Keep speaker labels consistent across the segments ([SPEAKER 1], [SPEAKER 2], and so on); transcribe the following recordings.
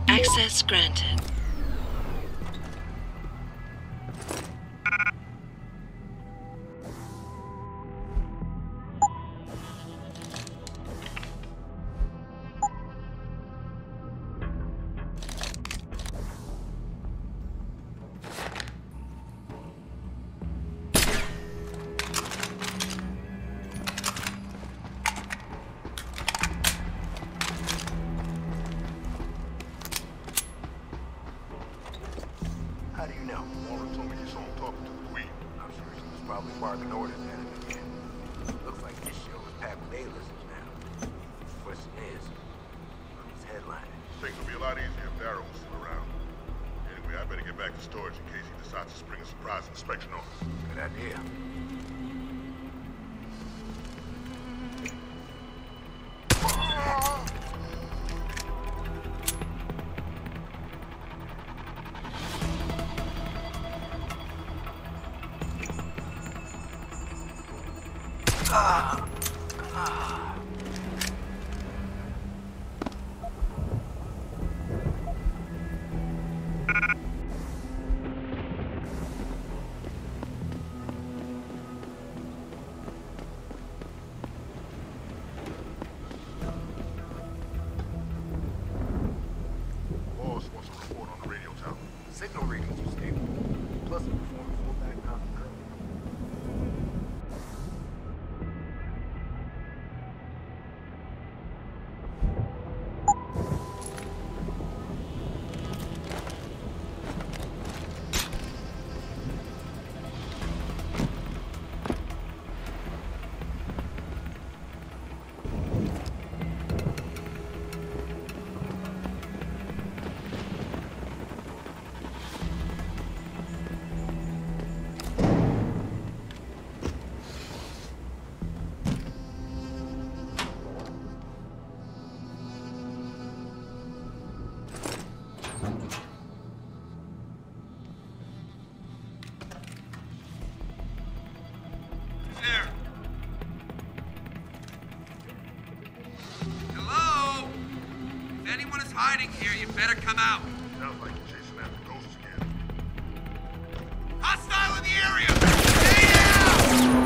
[SPEAKER 1] Access granted.
[SPEAKER 2] How do you know? Warren told me you saw him talking to the Queen. I'm sure he was probably barking orders at him again. Looks like this show is packed with A-listers now. Question is, who's headlining?
[SPEAKER 3] Things will be a lot easier if Darrow was still around. Anyway, I better get back to storage in case he decides to spring a surprise inspection on us.
[SPEAKER 2] Good idea.
[SPEAKER 3] Boss wants a report on the radio tower.
[SPEAKER 2] Signal readings are stable. Plus, it performed full background encryption.
[SPEAKER 4] Hello? If anyone is hiding here, you better come out.
[SPEAKER 3] Sounds like you're chasing after ghosts again.
[SPEAKER 4] Hostile in the area! Stay down!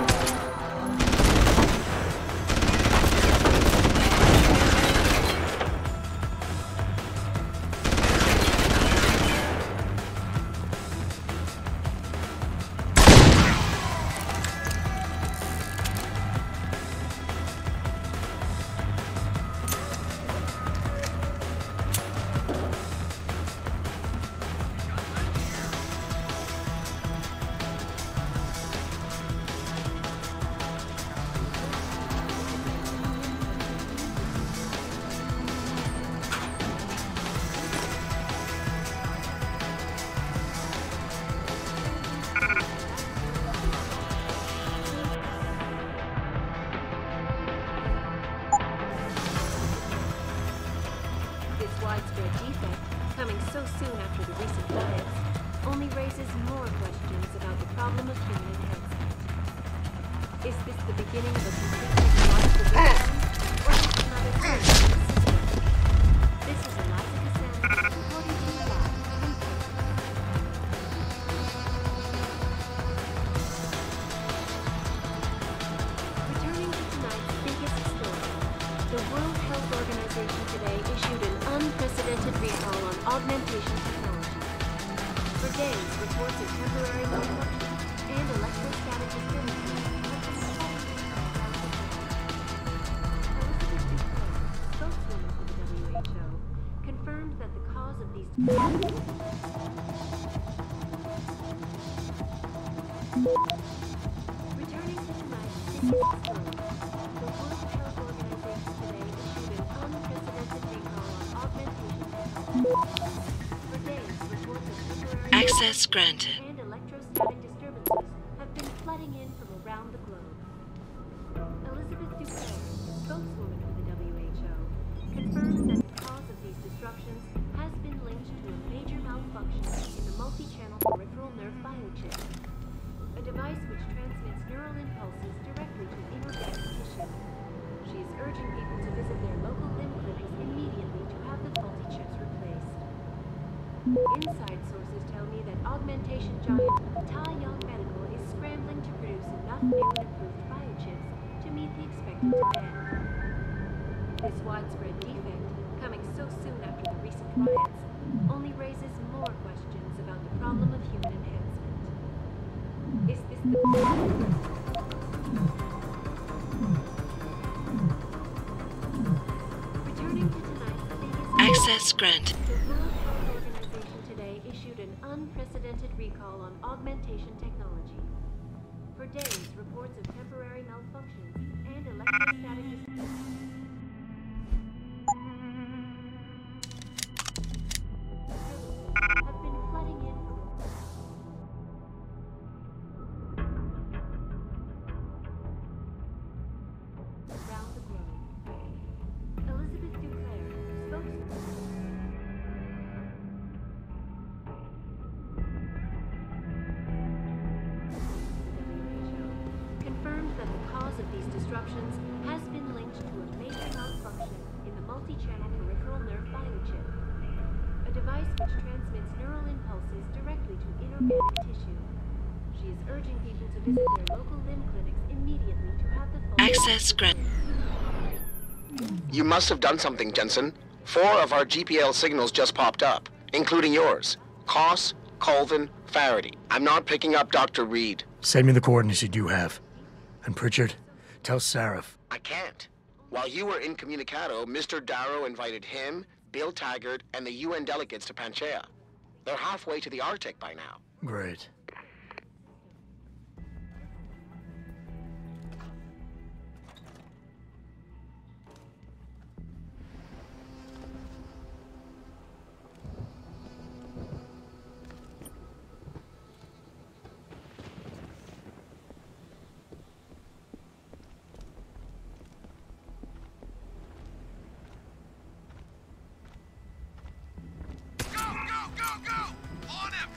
[SPEAKER 5] Widespread defect, coming so soon after the recent riots, only raises more questions about the problem of human enhancement. Is this the beginning of a complete technological breakdown, or just another turn in the system? This is Eliza Cassandra, reporting to you live from Texas. Returning to tonight's biggest story, the World Health Organization today issued an unprecedented recall on augmentation technology. For days, reports of temporary malfunction and electrostatic disturbances have been reported. Elizabeth Duclair, spokeswoman for the WHO, confirmed that the cause of these Returning to tonight's biggest story, the World Health Organization today issued an unprecedented recall on augmentation technology. For days, reports of temporary
[SPEAKER 1] Access granted.
[SPEAKER 5] and electrostatic disturbances have been flooding in from around the globe. Elizabeth Duclair, peripheral nerve biochip, a device which transmits neural impulses directly to inorganic tissue. She is urging people to visit their local limb clinics immediately to have the faulty chips replaced. Inside sources tell me that augmentation giant Tai Yong Medical is scrambling to produce enough new and improved biochips to meet the expected demand. This widespread defect, coming so soon after the recent riots, only raises more questions about the problem of human enhancement. Is this the... Returning to tonight's biggest...
[SPEAKER 1] Access granted.
[SPEAKER 5] The World Health Organization today issued an unprecedented recall on augmentation technology. For days, reports of temporary malfunctions and electrostatic have been flooding in from around the globe. Elizabeth Duclair, spokesperson. Confirmed that the cause of these disruptions has been linked to a major malfunction in the multi-channel peripheral nerve biochip, a device which transmits neural impulses directly to inorganic tissue. She is urging people to visit their local limb clinics immediately to have the full...
[SPEAKER 1] Access granted.
[SPEAKER 6] You must have done something, Jensen. 4 of our GPL signals just popped up, including yours. Koss, Colvin, Faraday. I'm not picking up Dr. Reed.
[SPEAKER 7] Send me the coordinates you do have. And Pritchard, tell Sarif.
[SPEAKER 6] I can't. While you were incommunicado, Mr. Darrow invited him, Bill Taggart, and the UN delegates to Panchea. They're halfway to the Arctic by now.
[SPEAKER 7] Great.
[SPEAKER 4] Go! On him!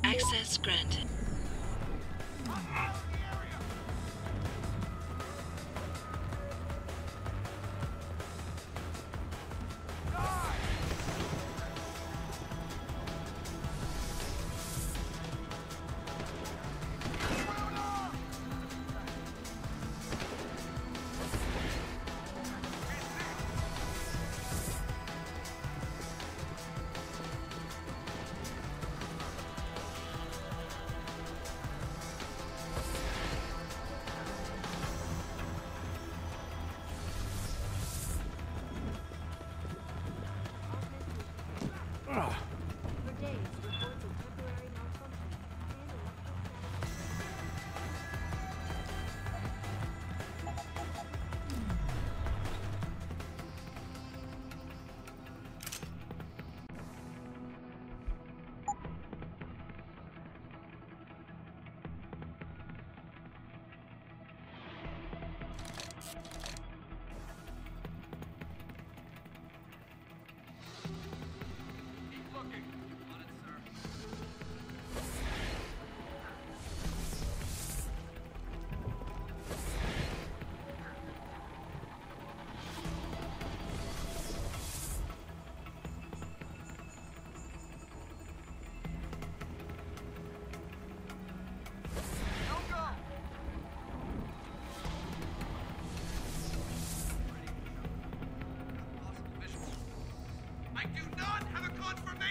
[SPEAKER 1] Access granted.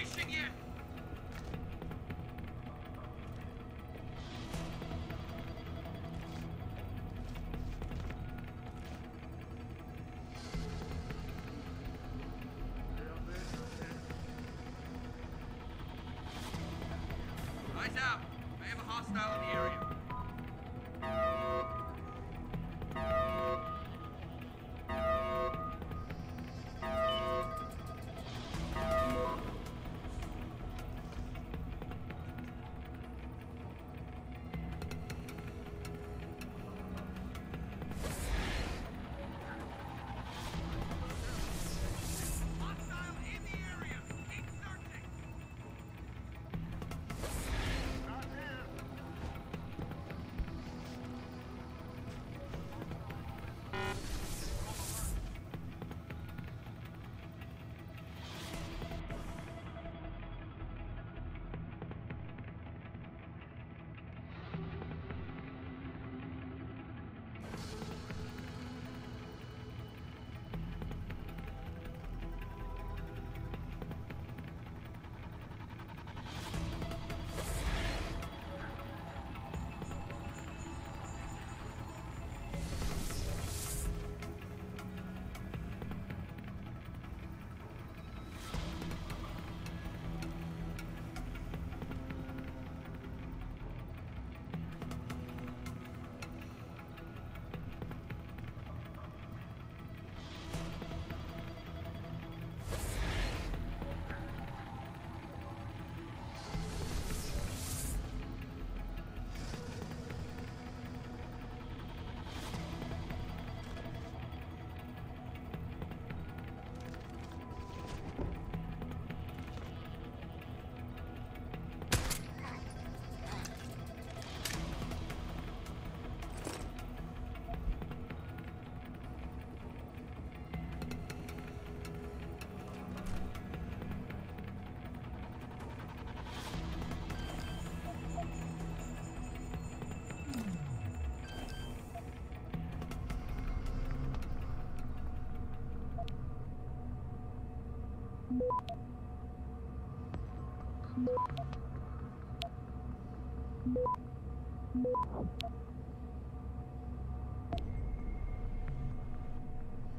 [SPEAKER 4] information yet! Eyes out. I have a hostile in the area. Hostile in the area. Keep searching.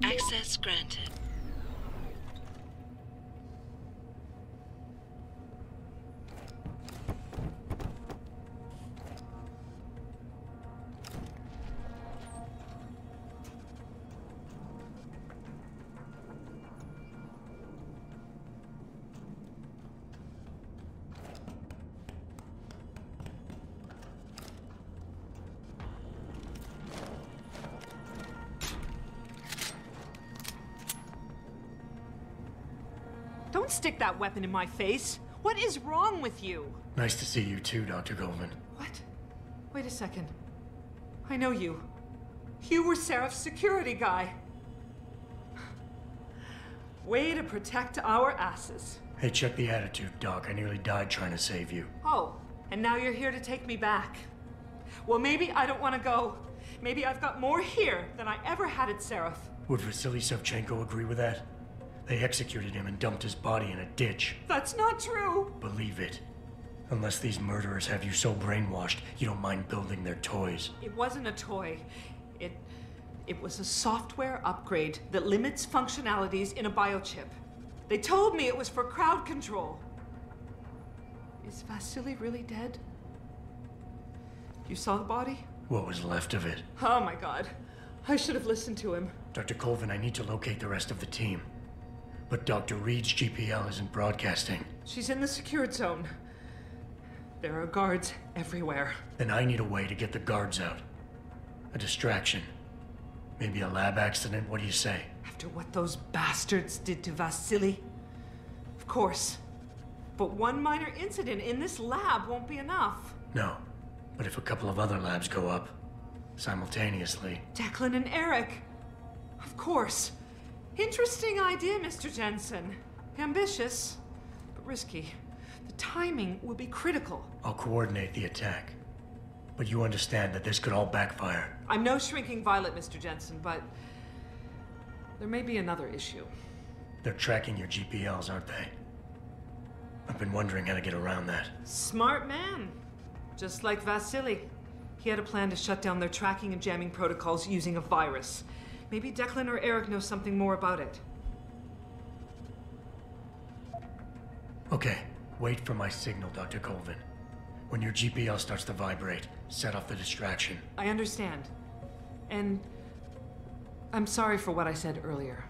[SPEAKER 1] Access granted.
[SPEAKER 8] Don't stick that weapon in my face. What is wrong with you?
[SPEAKER 7] Nice to see you too, Dr. Goldman.
[SPEAKER 8] What? Wait a second. I know you. You were Seraph's security guy. Way to protect our asses.
[SPEAKER 7] Hey, check the attitude, Doc. I nearly died trying to save you.
[SPEAKER 8] Oh, and now you're here to take me back. Well, maybe I don't want to go. Maybe I've got more here than I ever had at Seraph.
[SPEAKER 7] Would Vasily Savchenko agree with that? They executed him and dumped his body in a ditch.
[SPEAKER 8] That's not true.
[SPEAKER 7] Believe it. Unless these murderers have you so brainwashed, you don't mind building their toys.
[SPEAKER 8] It wasn't a toy. It was a software upgrade that limits functionalities in a biochip. They told me it was for crowd control. Is Vasily really dead? You saw the body?
[SPEAKER 7] What was left of it?
[SPEAKER 8] Oh my God. I should have listened to him.
[SPEAKER 7] Dr. Colvin, I need to locate the rest of the team. But Dr. Reed's GPL isn't broadcasting.
[SPEAKER 8] She's in the secured zone. There are guards everywhere.
[SPEAKER 7] Then I need a way to get the guards out. A distraction. Maybe a lab accident, what do you say?
[SPEAKER 8] After what those bastards did to Vasily? Of course. But one minor incident in this lab won't be enough.
[SPEAKER 7] No. But if a couple of other labs go up, simultaneously...
[SPEAKER 8] Declan and Eric. Of course. Interesting idea, Mr. Jensen. Ambitious, but risky. The timing will be critical.
[SPEAKER 7] I'll coordinate the attack. But you understand that this could all backfire.
[SPEAKER 8] I'm no shrinking violet, Mr. Jensen, but there may be another issue.
[SPEAKER 7] They're tracking your GPLs, aren't they? I've been wondering how to get around that.
[SPEAKER 8] Smart man. Just like Vasily. He had a plan to shut down their tracking and jamming protocols using a virus. Maybe Declan or Eric know something more about it.
[SPEAKER 7] Okay, wait for my signal, Dr. Colvin. When your GPL starts to vibrate, set off the distraction.
[SPEAKER 8] I understand. And I'm sorry for what I said earlier.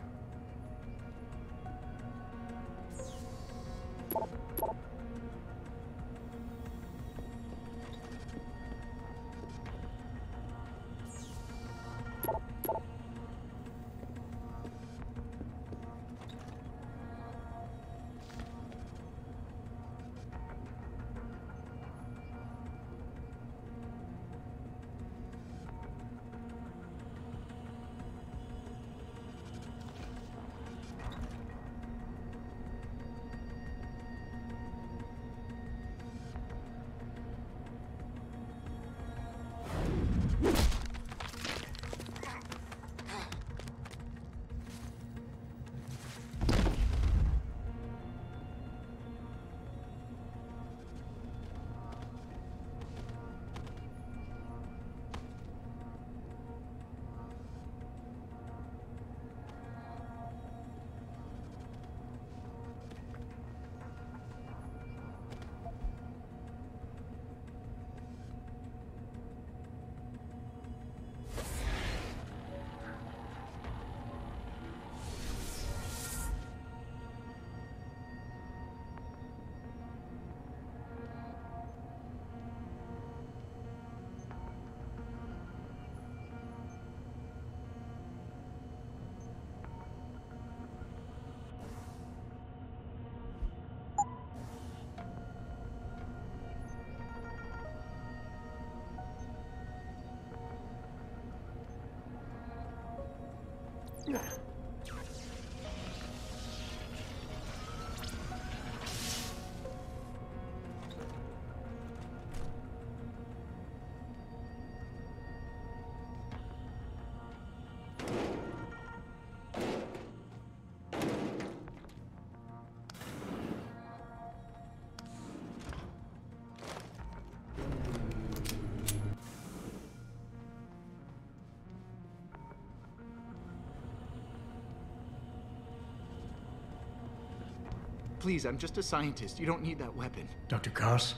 [SPEAKER 9] Please, I'm just a scientist. You don't need that weapon.
[SPEAKER 7] Dr. Koss,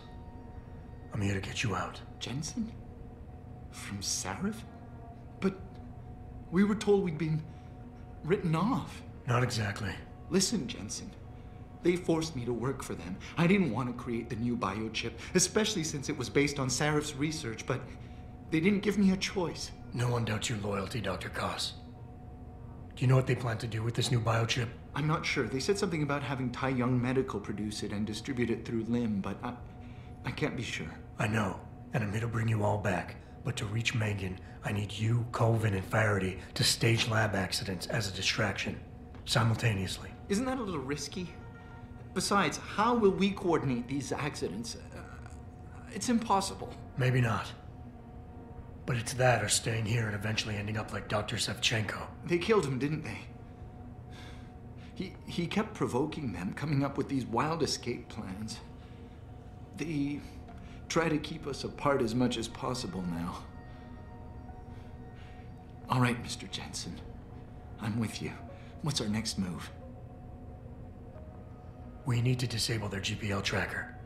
[SPEAKER 7] I'm here to get you out.
[SPEAKER 9] Jensen? From Sarif? But we were told we'd been written off.
[SPEAKER 7] Not exactly.
[SPEAKER 9] Listen, Jensen. They forced me to work for them. I didn't want to create the new biochip, especially since it was based on Sarif's research, but they didn't give me a choice.
[SPEAKER 7] No one doubts your loyalty, Dr. Koss. Do you know what they plan to do with this new biochip?
[SPEAKER 9] I'm not sure. They said something about having Tai Young Medical produce it and distribute it through Lim, but I can't be sure.
[SPEAKER 7] I know, and I'm here to bring you all back. But to reach Megan, I need you, Colvin, and Faraday to stage lab accidents as a distraction, simultaneously.
[SPEAKER 9] Isn't that a little risky? Besides, how will we coordinate these accidents? It's impossible.
[SPEAKER 7] Maybe not. But it's that or staying here and eventually ending up like Dr. Sevchenko.
[SPEAKER 9] They killed him, didn't they? He kept provoking them, coming up with these wild escape plans. They try to keep us apart as much as possible now. All right, Mr. Jensen. I'm with you. What's our next move?
[SPEAKER 7] We need to disable their GPL tracker.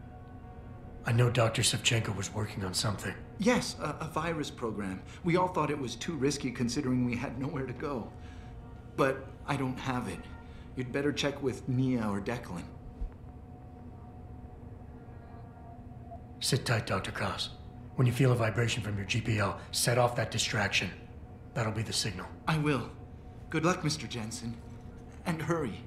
[SPEAKER 7] I know Dr. Sevchenko was working on something.
[SPEAKER 9] Yes, a virus program. We all thought it was too risky considering we had nowhere to go. But I don't have it. You'd better check with Nia or Declan.
[SPEAKER 7] Sit tight, Dr. Koss. When you feel a vibration from your GPL, set off that distraction. That'll be the signal.
[SPEAKER 9] I will. Good luck, Mr. Jensen. And hurry.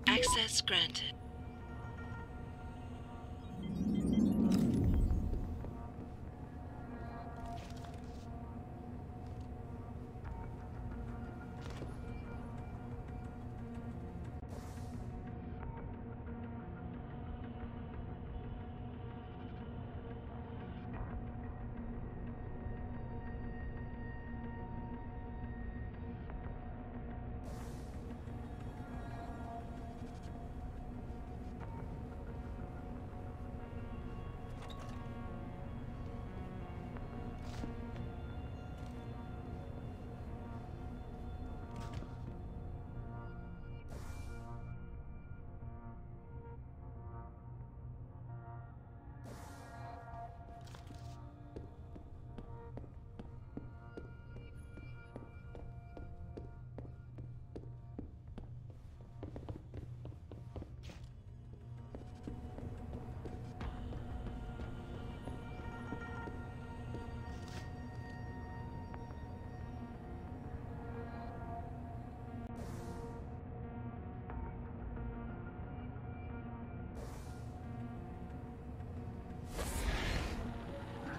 [SPEAKER 1] Access granted.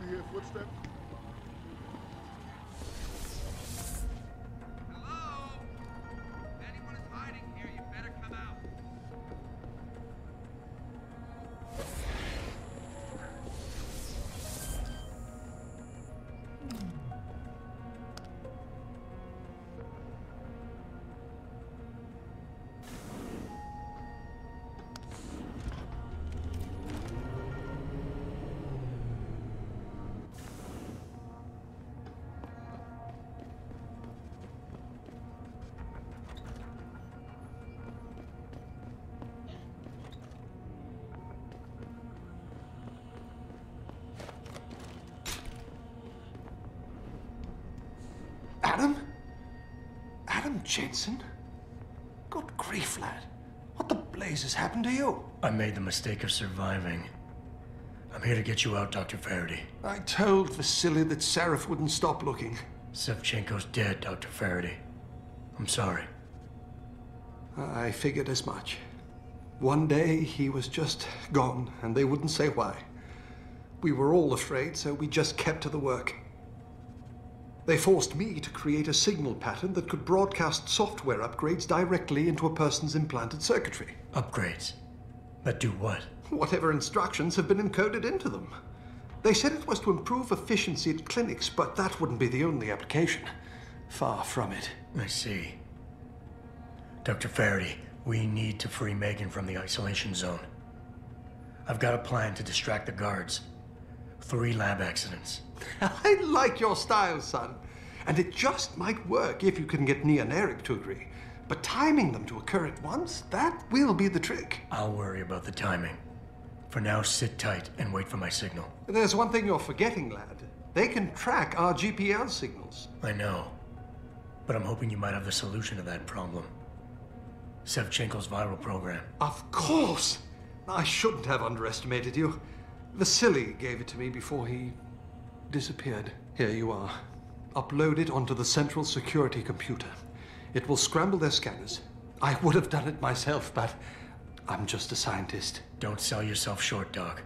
[SPEAKER 3] You hear footsteps?
[SPEAKER 4] Hello? If anyone is hiding here, you better come out.
[SPEAKER 10] Adam? Adam Jensen? Good grief, lad. What the blazes happened to you?
[SPEAKER 7] I made the mistake of surviving. I'm here to get you out, Dr. Faraday.
[SPEAKER 10] I told Vasily that Sarif wouldn't stop looking.
[SPEAKER 7] Sevchenko's dead, Dr. Faraday. I'm sorry.
[SPEAKER 10] I figured as much. One day he was just gone, and they wouldn't say why. We were all afraid, so we just kept to the work. They forced me to create a signal pattern that could broadcast software upgrades directly into a person's implanted circuitry.
[SPEAKER 7] Upgrades? That do what?
[SPEAKER 10] Whatever instructions have been encoded into them. They said it was to improve efficiency at clinics, but that wouldn't be the only application. Far from it.
[SPEAKER 7] I see. Dr. Faraday, we need to free Megan from the isolation zone. I've got a plan to distract the guards. 3 lab accidents.
[SPEAKER 10] I like your style, son. And it just might work if you can get Nia and Eric to agree. But timing them to occur at once, that will be the trick.
[SPEAKER 7] I'll worry about the timing. For now, sit tight and wait for my signal.
[SPEAKER 10] There's one thing you're forgetting, lad. They can track our GPL signals.
[SPEAKER 7] I know. But I'm hoping you might have the solution to that problem. Sevchenko's viral program.
[SPEAKER 10] Of course! I shouldn't have underestimated you. Vasily gave it to me before he disappeared. Here you are. Upload it onto the central security computer. It will scramble their scanners. I would have done it myself, but I'm just a scientist.
[SPEAKER 7] Don't sell yourself short, Doc.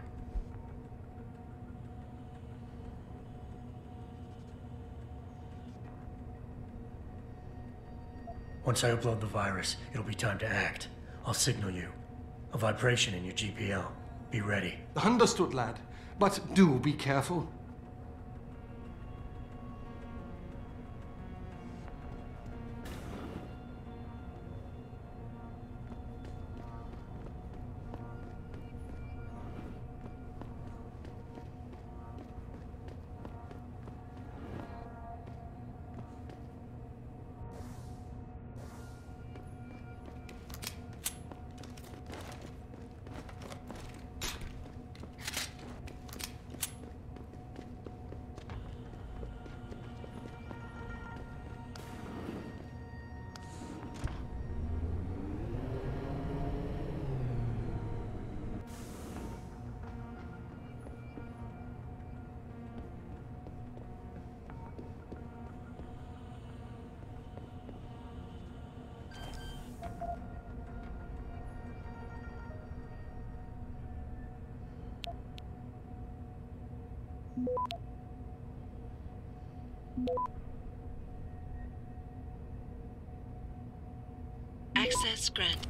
[SPEAKER 7] Once I upload the virus, it'll be time to act. I'll signal you. A vibration in your GPL. Be ready.
[SPEAKER 10] Understood, lad. But do be careful.
[SPEAKER 1] Access granted.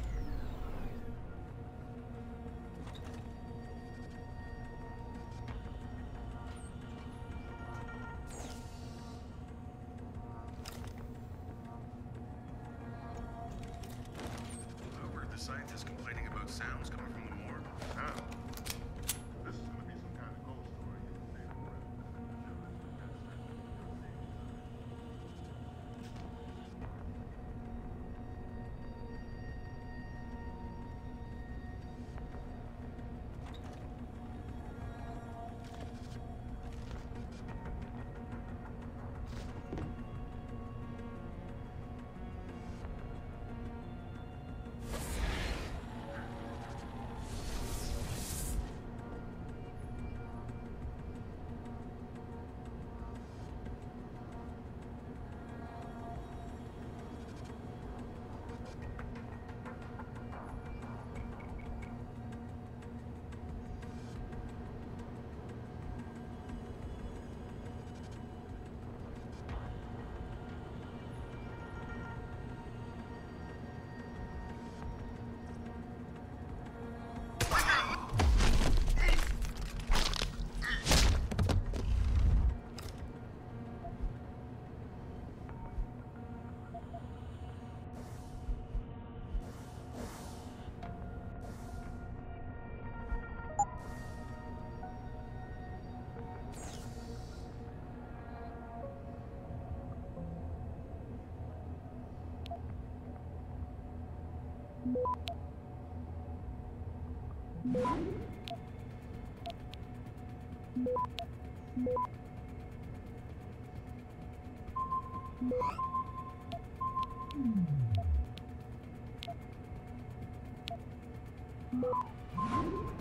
[SPEAKER 3] Over the scientists complaining about sounds coming from the morgue? How? This is gonna be some kind of ghost story.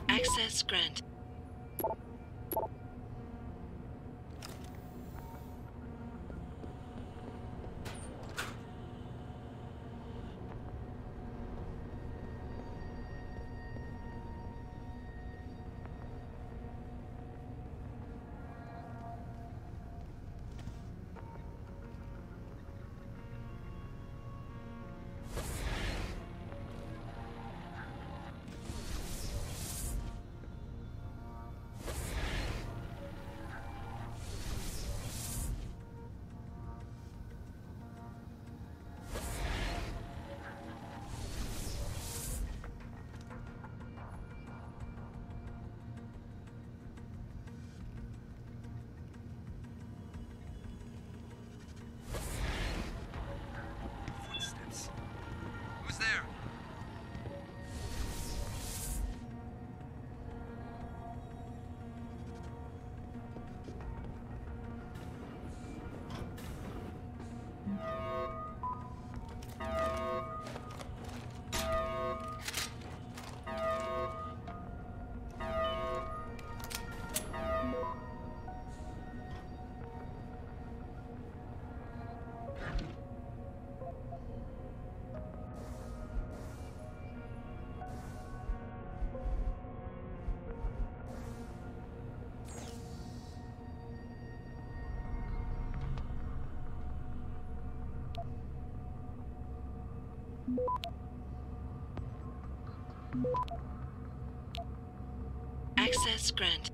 [SPEAKER 1] Access granted.
[SPEAKER 4] Footsteps. Who's there?
[SPEAKER 1] Access granted.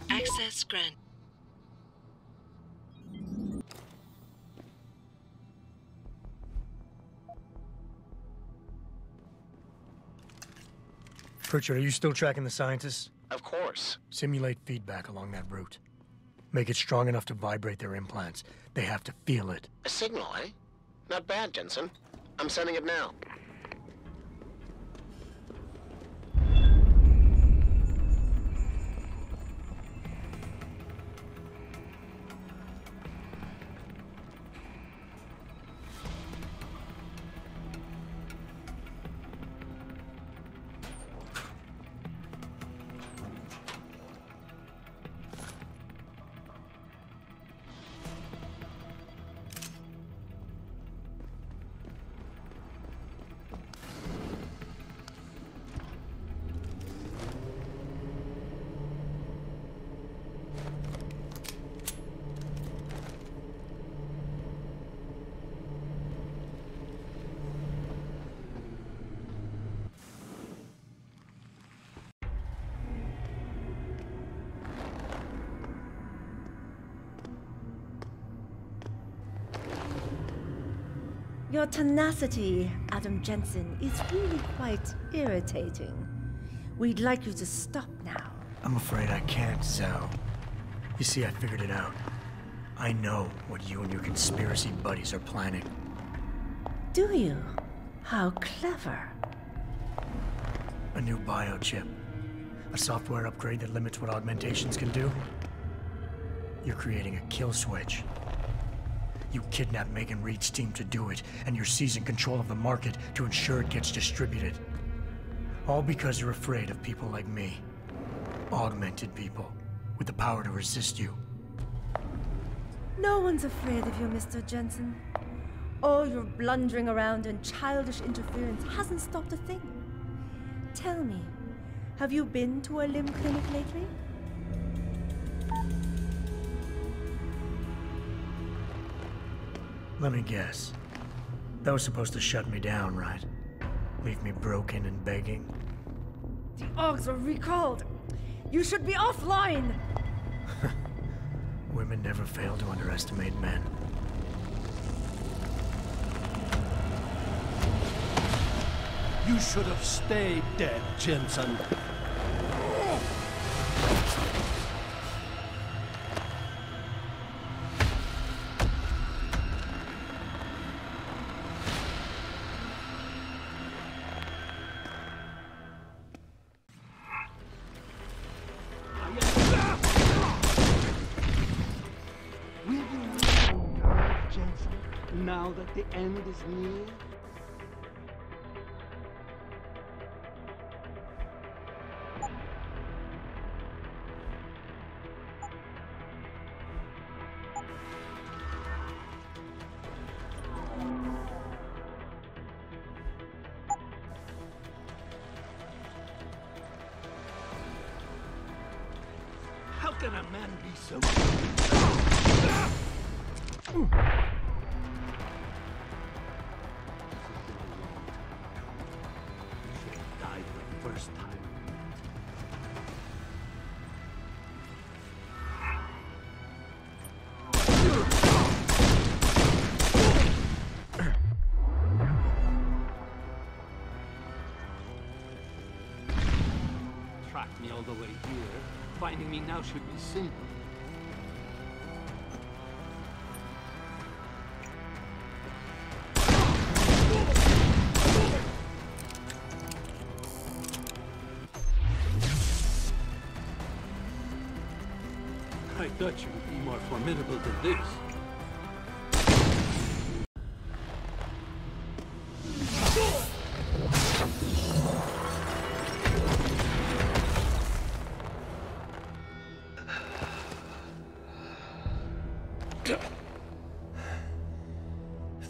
[SPEAKER 1] Access grant.
[SPEAKER 7] Pritchard, are you still tracking the scientists?
[SPEAKER 6] Of course.
[SPEAKER 7] Simulate feedback along that route. Make it strong enough to vibrate their implants. They have to feel it.
[SPEAKER 6] A signal, eh? Not bad, Jensen. I'm sending it now.
[SPEAKER 11] Your tenacity, Adam Jensen, is really quite irritating. We'd like you to stop now.
[SPEAKER 7] I'm afraid I can't, Zhao. You see, I figured it out. I know what you and your conspiracy buddies are planning.
[SPEAKER 11] Do you? How clever.
[SPEAKER 7] A new biochip. A software upgrade that limits what augmentations can do. You're creating a kill switch. You kidnapped Megan Reed's team to do it, and you're seizing control of the market to ensure it gets distributed. All because you're afraid of people like me. Augmented people, with the power to resist you.
[SPEAKER 11] No one's afraid of you, Mr. Jensen. All your blundering around and childish interference hasn't stopped a thing. Tell me, have you been to a limb clinic lately?
[SPEAKER 7] Let me guess. That was supposed to shut me down, right? Leave me broken and begging?
[SPEAKER 11] The Augs are recalled. You should be offline.
[SPEAKER 7] Women never fail to underestimate men.
[SPEAKER 12] You should have stayed dead, Jensen. Now that the end is near? How can a man be so... First time. Tracked me all the way here. Finding me now should be simple. I thought you would be more formidable than this.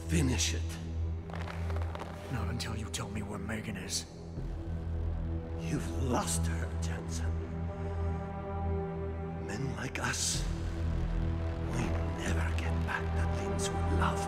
[SPEAKER 12] Finish it.
[SPEAKER 7] Not until you tell me where Megan is.
[SPEAKER 12] You've lost her, Jensen. Men like us, we never get back the things we love.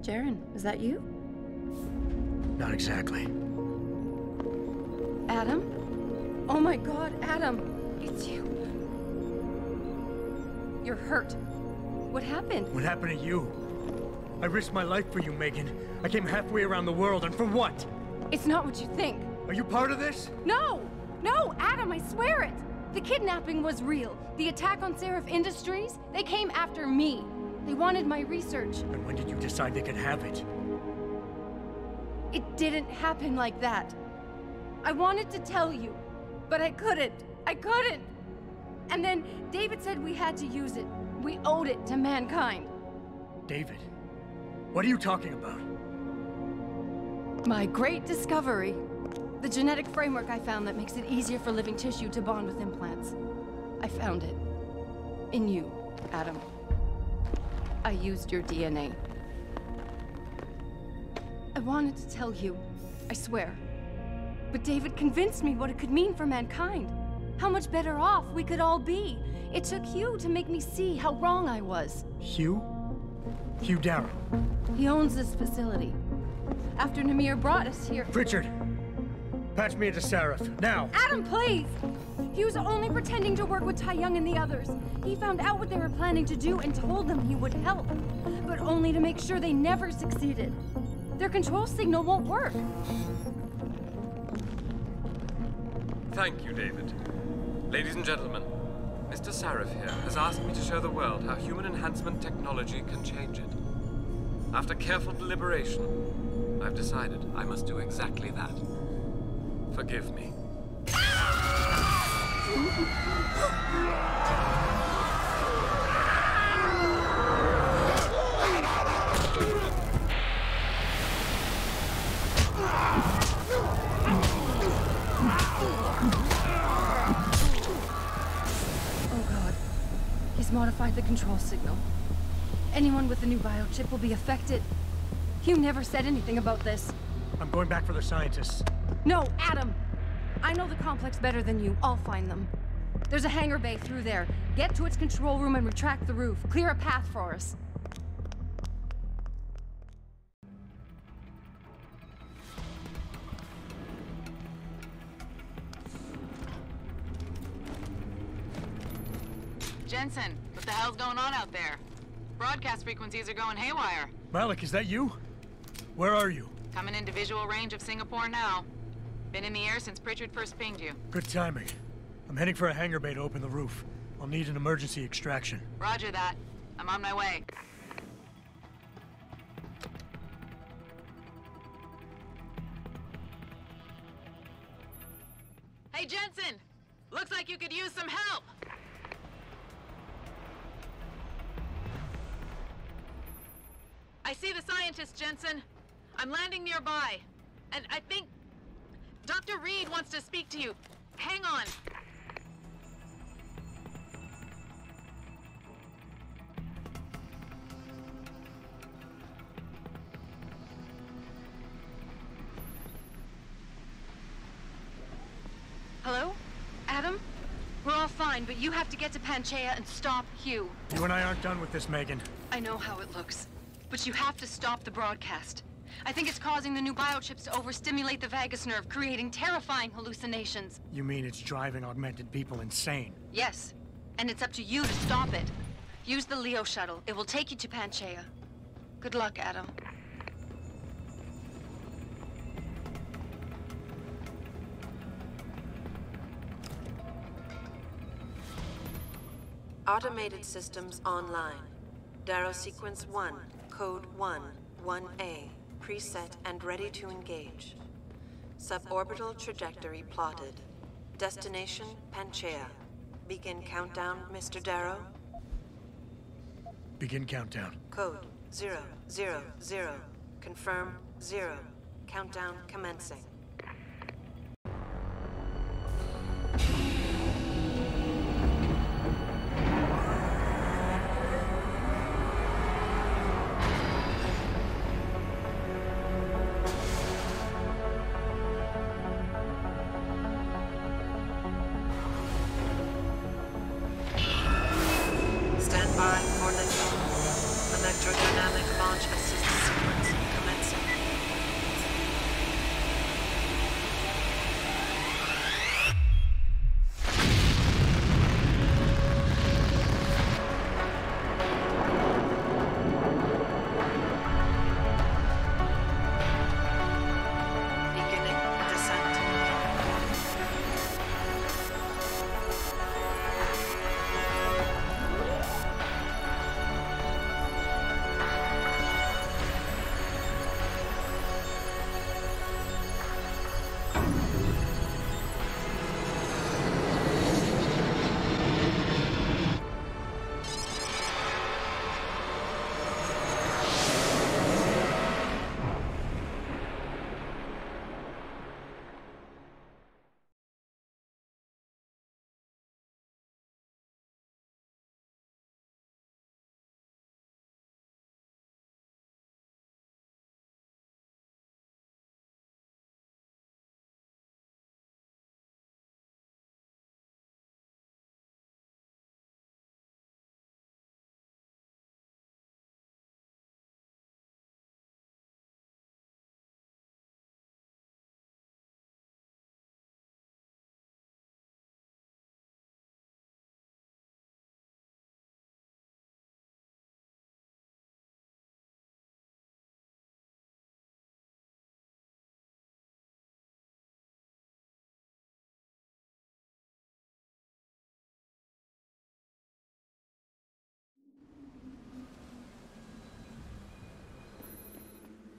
[SPEAKER 13] Jaren, is that you?
[SPEAKER 7] Not exactly.
[SPEAKER 13] Adam? Oh my god, Adam! It's you. You're hurt. What happened?
[SPEAKER 7] What happened to you? I risked my life for you, Megan. I came halfway around the world, and for what?
[SPEAKER 13] It's not what you think.
[SPEAKER 7] Are you part of this?
[SPEAKER 13] No! No, Adam, I swear it! The kidnapping was real. The attack on Seraph Industries, they came after me. They wanted my research.
[SPEAKER 7] And when did you decide they could have it?
[SPEAKER 13] It didn't happen like that. I wanted to tell you, but I couldn't. I couldn't! And then David said we had to use it. We owed it to mankind.
[SPEAKER 7] David? What are you talking about?
[SPEAKER 13] My great discovery. The genetic framework I found that makes it easier for living tissue to bond with implants. I found it. In you, Adam. I used your DNA. I wanted to tell you, I swear. But David convinced me what it could mean for mankind. How much better off we could all be. It took Hugh to make me see how wrong I was.
[SPEAKER 7] Hugh? Hugh Darrow.
[SPEAKER 13] He owns this facility. After Namir brought us here...
[SPEAKER 7] Richard! Patch me into Seraph, now!
[SPEAKER 13] Adam, please! He was only pretending to work with Tai Young and the others. He found out what they were planning to do and told them he would help. But only to make sure they never succeeded. Their control signal won't work.
[SPEAKER 14] Thank you, David. Ladies and gentlemen, Mr. Seraph here has asked me to show the world how human enhancement technology can change it. After careful deliberation, I've decided I must do exactly that. Forgive me.
[SPEAKER 13] Oh God. He's modified the control signal. Anyone with the new biochip will be affected. You never said anything about this.
[SPEAKER 7] I'm going back for the scientists.
[SPEAKER 13] No, Adam! I know the complex better than you. I'll find them. There's a hangar bay through there. Get to its control room and retract the roof. Clear a path for us.
[SPEAKER 15] Jensen, what the hell's going on out there? Broadcast frequencies are going haywire.
[SPEAKER 7] Malik, is that you? Where are you?
[SPEAKER 15] Coming into visual range of Singapore now. Been in the air since Pritchard first pinged you.
[SPEAKER 7] Good timing. I'm heading for a hangar bay to open the roof. I'll need an emergency extraction.
[SPEAKER 15] Roger that. I'm on my way. Hey, Jensen! Looks like you could use some help! I see the scientist, Jensen. I'm landing nearby. And I think Dr. Reed wants to speak to you. Hang on.
[SPEAKER 13] Hello? Adam? We're all fine, but you have to get to Panchaea and stop Hugh.
[SPEAKER 7] You and I aren't done with this, Megan.
[SPEAKER 13] I know how it looks, but you have to stop the broadcast. I think it's causing the new biochips to overstimulate the vagus nerve, creating terrifying hallucinations.
[SPEAKER 7] You mean it's driving augmented people insane?
[SPEAKER 13] Yes, and it's up to you to stop it. Use the Leo shuttle. It will take you to Panchaea. Good luck, Adam.
[SPEAKER 1] Automated systems online. Darrow sequence 1, code 1, 1A, preset and ready to engage. Suborbital trajectory plotted. Destination, Panchaea. Begin countdown, Mr. Darrow.
[SPEAKER 7] Begin countdown.
[SPEAKER 1] Code 000. Confirm 0. Countdown commencing.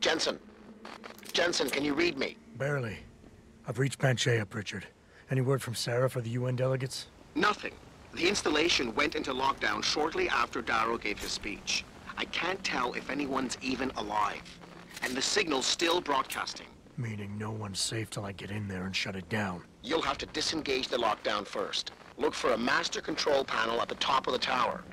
[SPEAKER 6] Jensen. Jensen, can you read me?
[SPEAKER 7] Barely. I've reached Panchaea, Pritchard. Any word from Sarah for the UN delegates?
[SPEAKER 6] Nothing. The installation went into lockdown shortly after Darrow gave his speech. I can't tell if anyone's even alive. And the signal's still broadcasting.
[SPEAKER 7] Meaning no one's safe till I get in there and shut it down.
[SPEAKER 6] You'll have to disengage the lockdown first. Look for a master control panel at the top of the tower.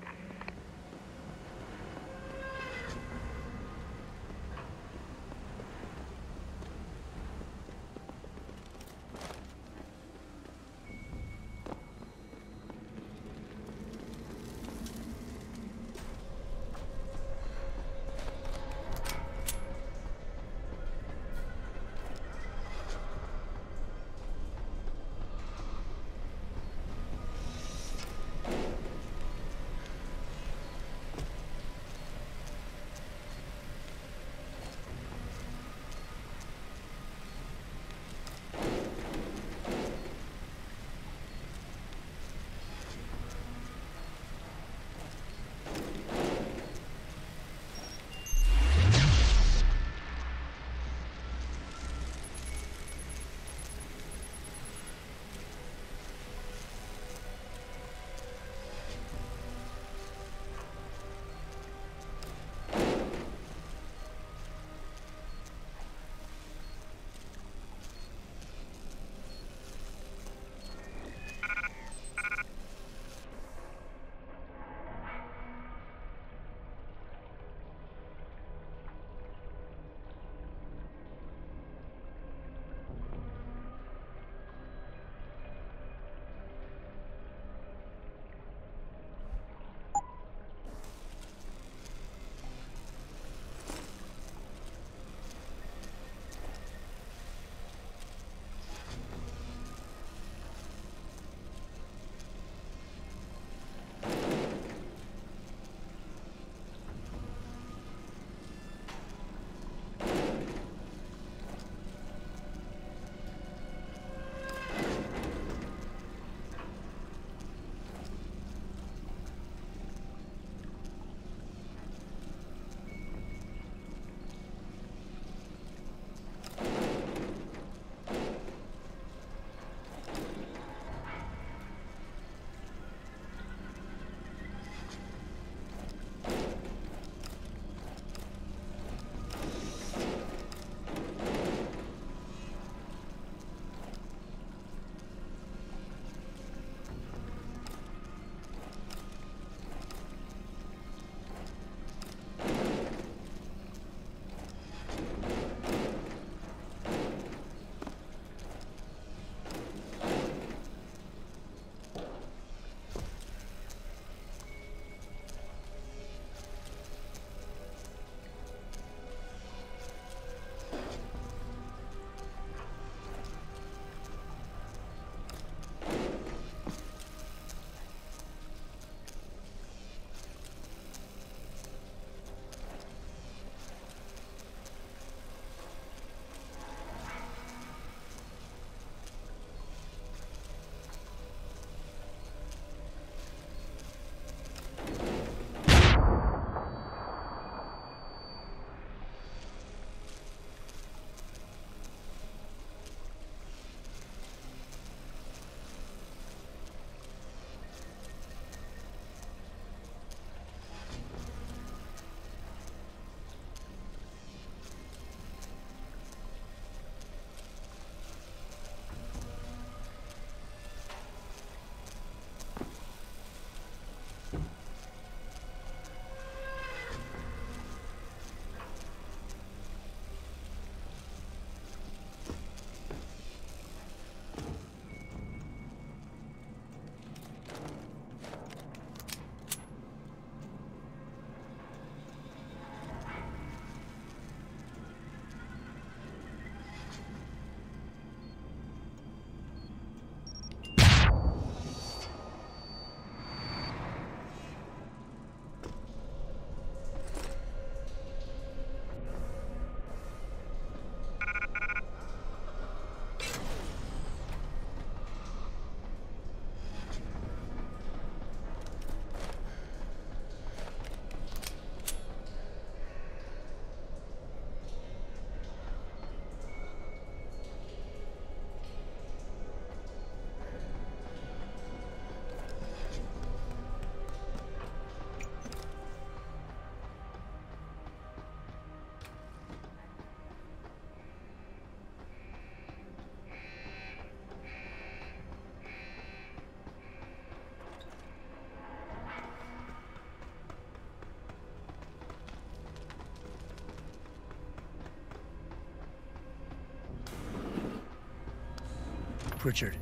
[SPEAKER 7] Richard,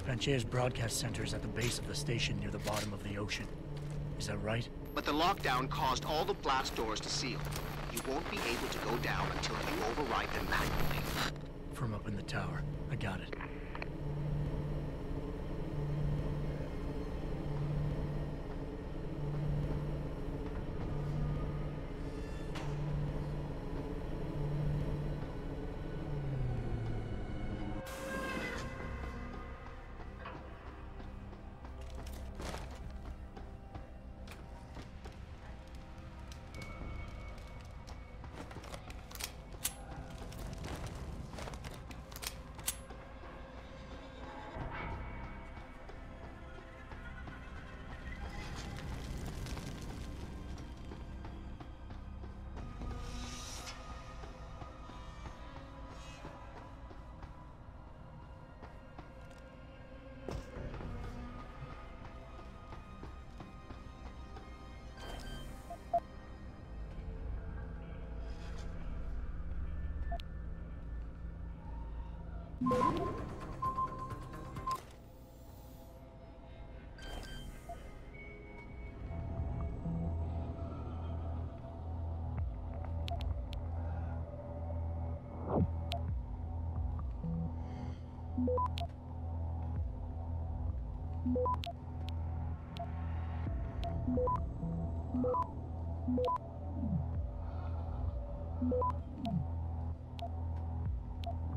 [SPEAKER 7] Panchea's broadcast center is at the base of the station near the bottom of the ocean. Is that right?
[SPEAKER 6] But the lockdown caused all the blast doors to seal. You won't be able to go down until you override them manually.
[SPEAKER 7] From up in the tower. I got it.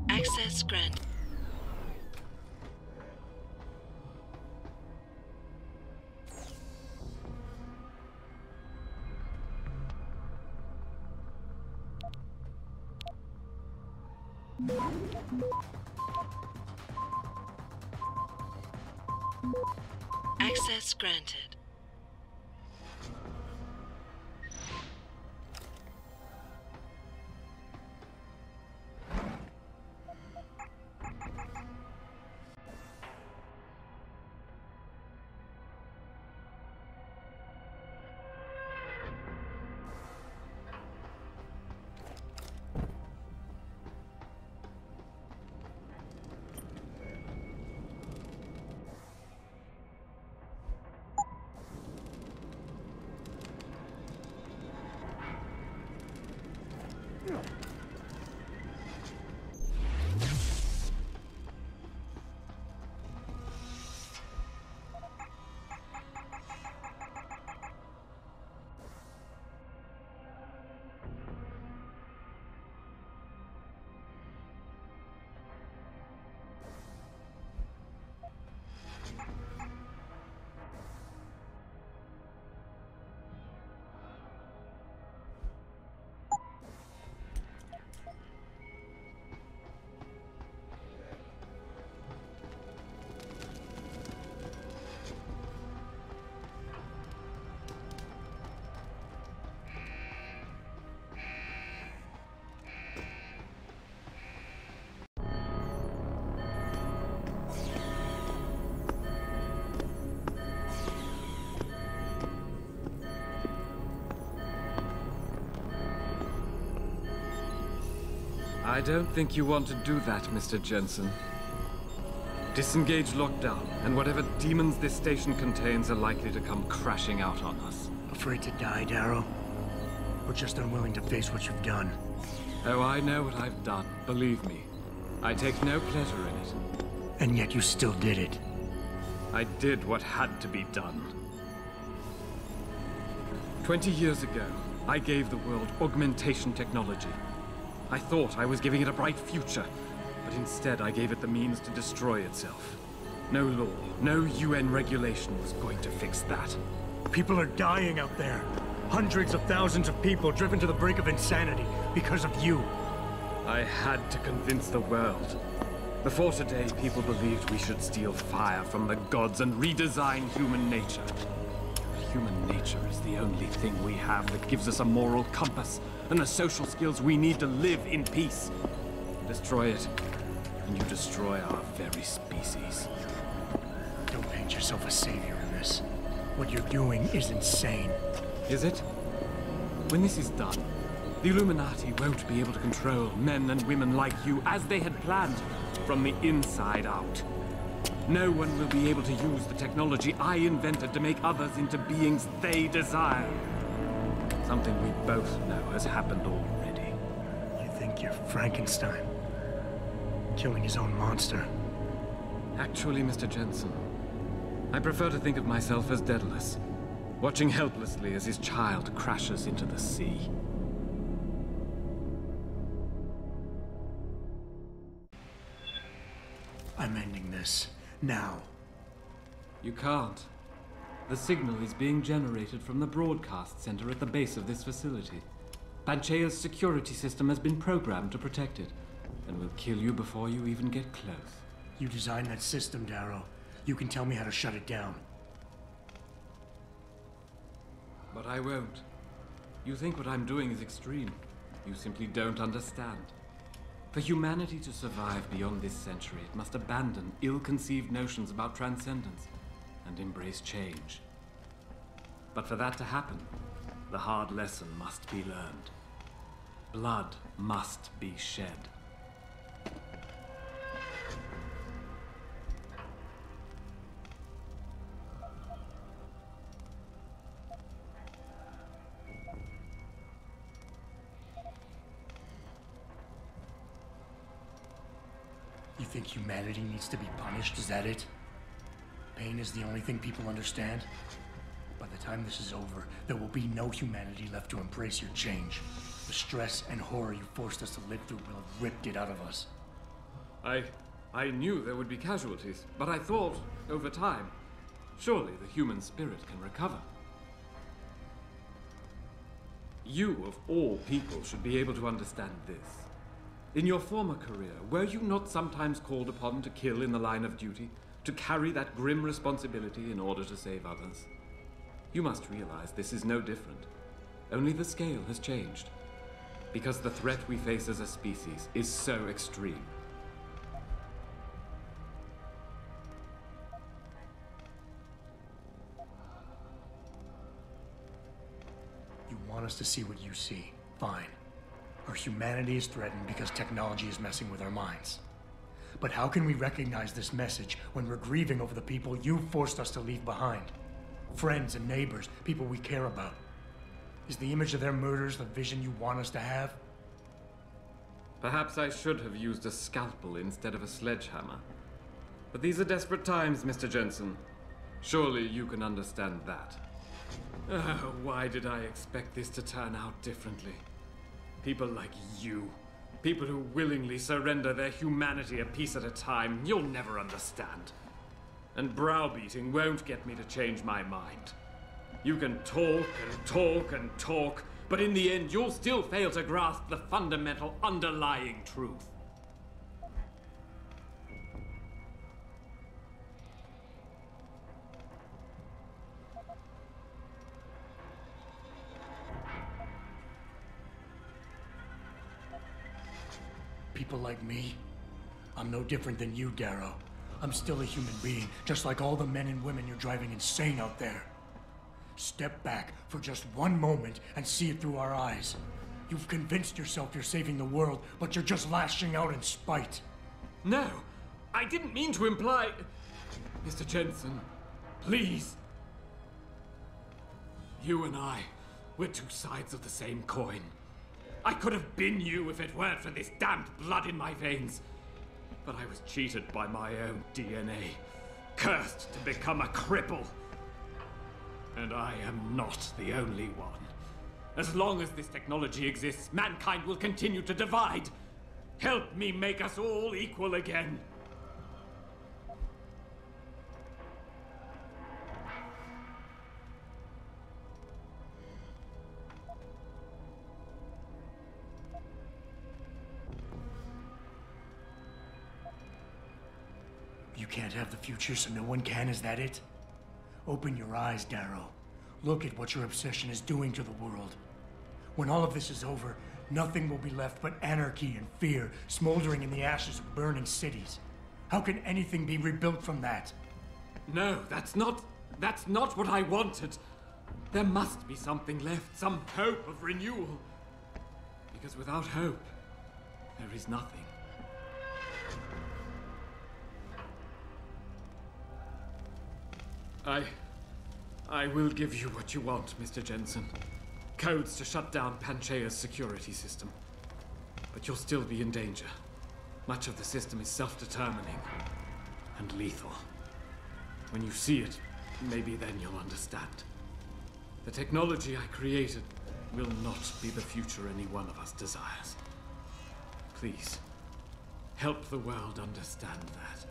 [SPEAKER 1] Access granted. Access granted.
[SPEAKER 14] I don't think you want to do that, Mr. Jensen. Disengage lockdown, and whatever demons this station contains are likely to come crashing out on us.
[SPEAKER 7] Afraid to die, Darrow? Or just unwilling to face what you've done?
[SPEAKER 14] Oh, I know what I've done, believe me. I take no pleasure in it.
[SPEAKER 7] And yet you still did it.
[SPEAKER 14] I did what had to be done. 20 years ago, I gave the world augmentation technology. I thought I was giving it a bright future, but instead I gave it the means to destroy itself. No law, no UN regulation was going to fix that.
[SPEAKER 7] People are dying out there. Hundreds of thousands of people driven to the brink of insanity because of you.
[SPEAKER 14] I had to convince the world. Before today, people believed we should steal fire from the gods and redesign human nature. Human nature is the only thing we have that gives us a moral compass and the social skills we need to live in peace. Destroy it, and you destroy our very species.
[SPEAKER 7] Don't paint yourself a savior in this. What you're doing is insane.
[SPEAKER 14] Is it? When this is done, the Illuminati won't be able to control men and women like you as they had planned, from the inside out. No one will be able to use the technology I invented to make others into beings they desire. Something we both know has happened already.
[SPEAKER 7] You think you're Frankenstein? Killing his own monster?
[SPEAKER 14] Actually, Mr. Jensen, I prefer to think of myself as Daedalus, watching helplessly as his child crashes into the sea.
[SPEAKER 7] I'm ending this. Now.
[SPEAKER 14] You can't. The signal is being generated from the broadcast center at the base of this facility. Panchea's security system has been programmed to protect it, and will kill you before you even get close.
[SPEAKER 7] You designed that system, Darrow. You can tell me how to shut it down.
[SPEAKER 14] But I won't. You think what I'm doing is extreme. You simply don't understand. For humanity to survive beyond this century, it must abandon ill-conceived notions about transcendence and embrace change. But for that to happen, the hard lesson must be learned. Blood must be shed.
[SPEAKER 7] You think humanity needs to be punished? Is that it? Pain is the only thing people understand? By the time this is over, there will be no humanity left to embrace your change. The stress and horror you forced us to live through will have ripped it out of us.
[SPEAKER 14] I knew there would be casualties, but I thought, over time, surely the human spirit can recover. You, of all people, should be able to understand this. In your former career, were you not sometimes called upon to kill in the line of duty? To carry that grim responsibility in order to save others? You must realize this is no different. Only the scale has changed. Because the threat we face as a species is so extreme.
[SPEAKER 7] You want us to see what you see. Fine. Our humanity is threatened because technology is messing with our minds. But how can we recognize this message when we're grieving over the people you forced us to leave behind? Friends and neighbors, people we care about. Is the image of their murders the vision you want us to have?
[SPEAKER 14] Perhaps I should have used a scalpel instead of a sledgehammer. But these are desperate times, Mr. Jensen. Surely you can understand that. Why did I expect this to turn out differently? People like you. People who willingly surrender their humanity a piece at a time. You'll never understand. And browbeating won't get me to change my mind. You can talk and talk and talk, but in the end you'll still fail to grasp the fundamental underlying truth.
[SPEAKER 7] People like me? I'm no different than you, Darrow. I'm still a human being, just like all the men and women you're driving insane out there. Step back for just one moment and see it through our eyes. You've convinced yourself you're saving the world, but you're just lashing out in spite.
[SPEAKER 14] No, I didn't mean to imply... Mr. Jensen, please. You and I, we're two sides of the same coin. I could have been you if it weren't for this damned blood in my veins. But I was cheated by my own DNA, cursed to become a cripple. And I am not the only one. As long as this technology exists, mankind will continue to divide. Help me make us all equal again.
[SPEAKER 7] You can't have the future, so no one can, is that it? Open your eyes, Darrow. Look at what your obsession is doing to the world. When all of this is over, nothing will be left but anarchy and fear, smoldering in the ashes of burning cities. How can anything be rebuilt from that?
[SPEAKER 14] No, that's not what I wanted. There must be something left, some hope of renewal. Because without hope, there is nothing. I will give you what you want, Mr. Jensen. Codes to shut down Panchaea's security system. But you'll still be in danger. Much of the system is self-determining and lethal. When you see it, maybe then you'll understand. The technology I created will not be the future any one of us desires. Please, help the world understand that.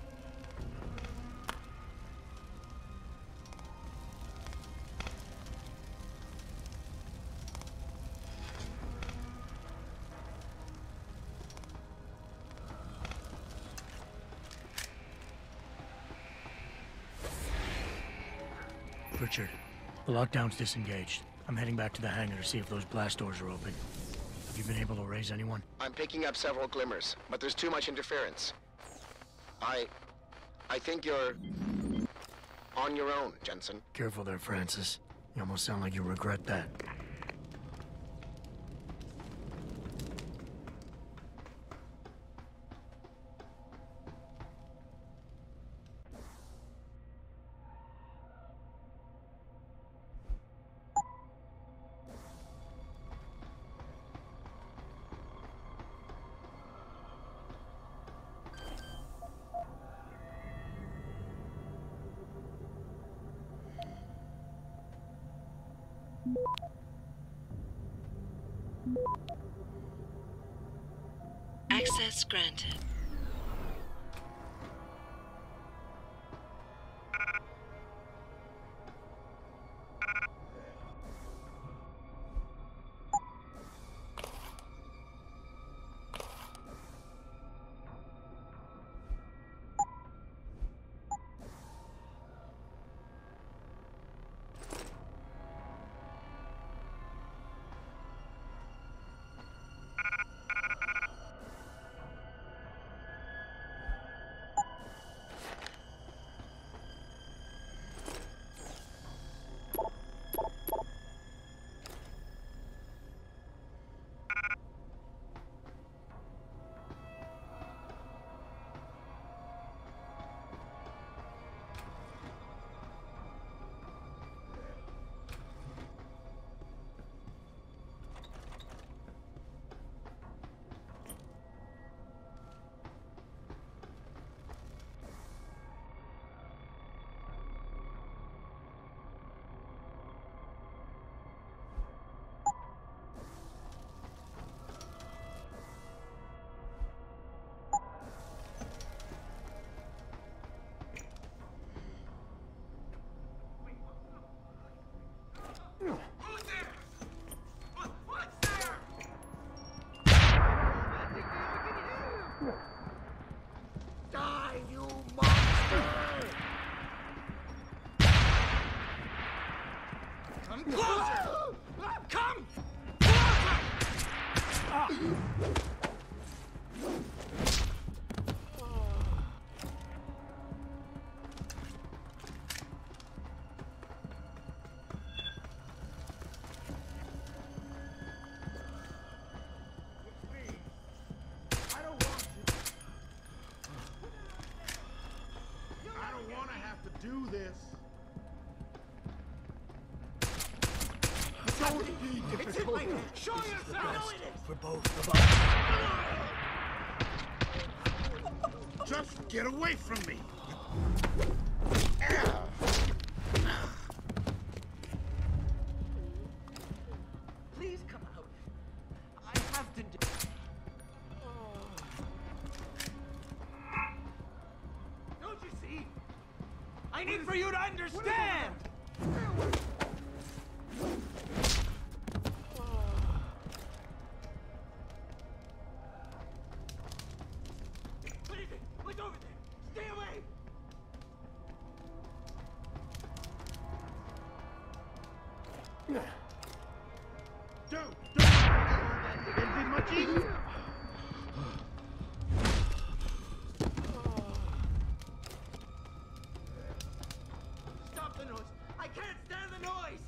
[SPEAKER 7] Richard, the lockdown's disengaged. I'm heading back to the hangar to see if those blast doors are open. Have you been able to raise anyone?
[SPEAKER 6] I'm picking up several glimmers, but there's too much interference. I think you're on your own, Jensen.
[SPEAKER 7] Careful there, Francis. You almost sound like you regret that.
[SPEAKER 1] Access granted.
[SPEAKER 12] Die, you monster! Come closer! Come closer!
[SPEAKER 3] Do this.
[SPEAKER 12] Don't be difficult. Show yourself!
[SPEAKER 7] For both of us.
[SPEAKER 3] Just get away from me.
[SPEAKER 8] Please come out. I have to do... Don't you see? I need for you to understand! What is it? What's over there? Stay away!
[SPEAKER 3] Don't! It'll be much easier.
[SPEAKER 8] Stop the noise! I can't stand the noise!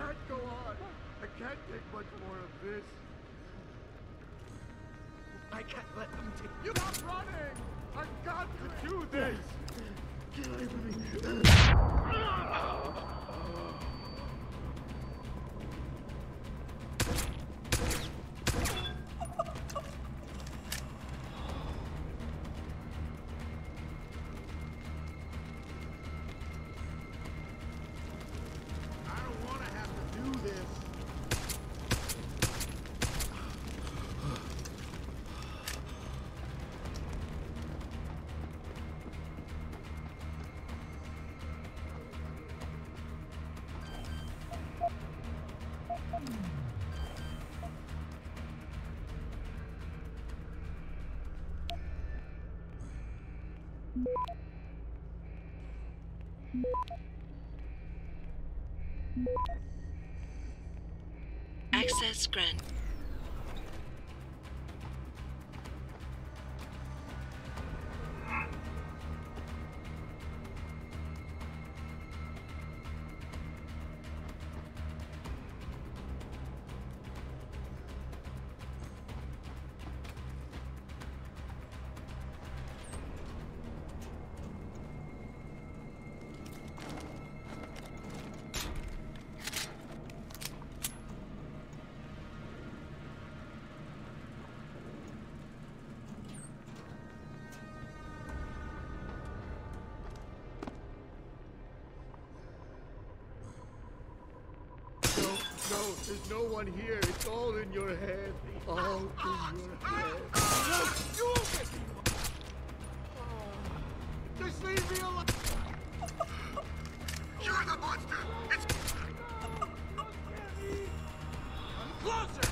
[SPEAKER 16] can't go on. I can't take much more of this. I can't let them take you. Stop running! I've got to do this! Get away from me.
[SPEAKER 1] Access granted.
[SPEAKER 16] No, there's no one here. It's all in your head. All in your head. No, you won't get me. Just leave me alone.
[SPEAKER 3] You're the monster! It's... Closer!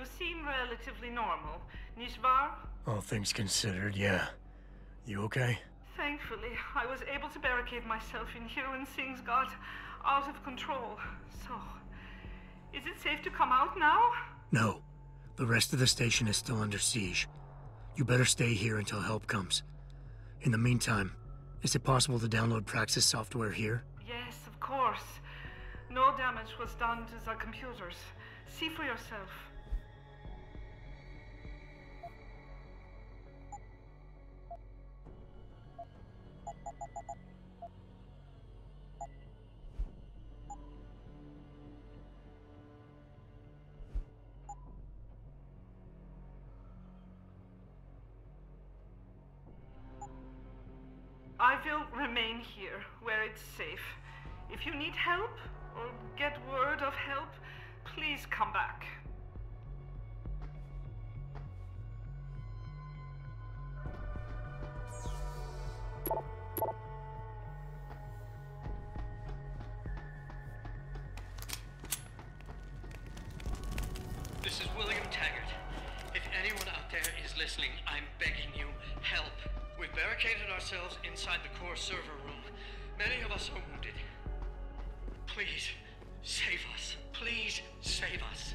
[SPEAKER 17] seem relatively normal, nicht wahr?
[SPEAKER 7] All things considered, yeah. You okay?
[SPEAKER 17] Thankfully, I was able to barricade myself in here when things got out of control. So, is it safe to come out now?
[SPEAKER 7] No. The rest of the station is still under siege. You better stay here until help comes. In the meantime, is it possible to download Praxis software here?
[SPEAKER 17] Yes, of course. No damage was done to the computers. See for yourself. I will remain here, where it's safe. If you need help, or get word of help, please come back.
[SPEAKER 18] This is William Taggart. If anyone out there is listening, I'm begging you, help. We've barricaded ourselves inside the core server room. Many of us are wounded. Please, save us. Please, save us.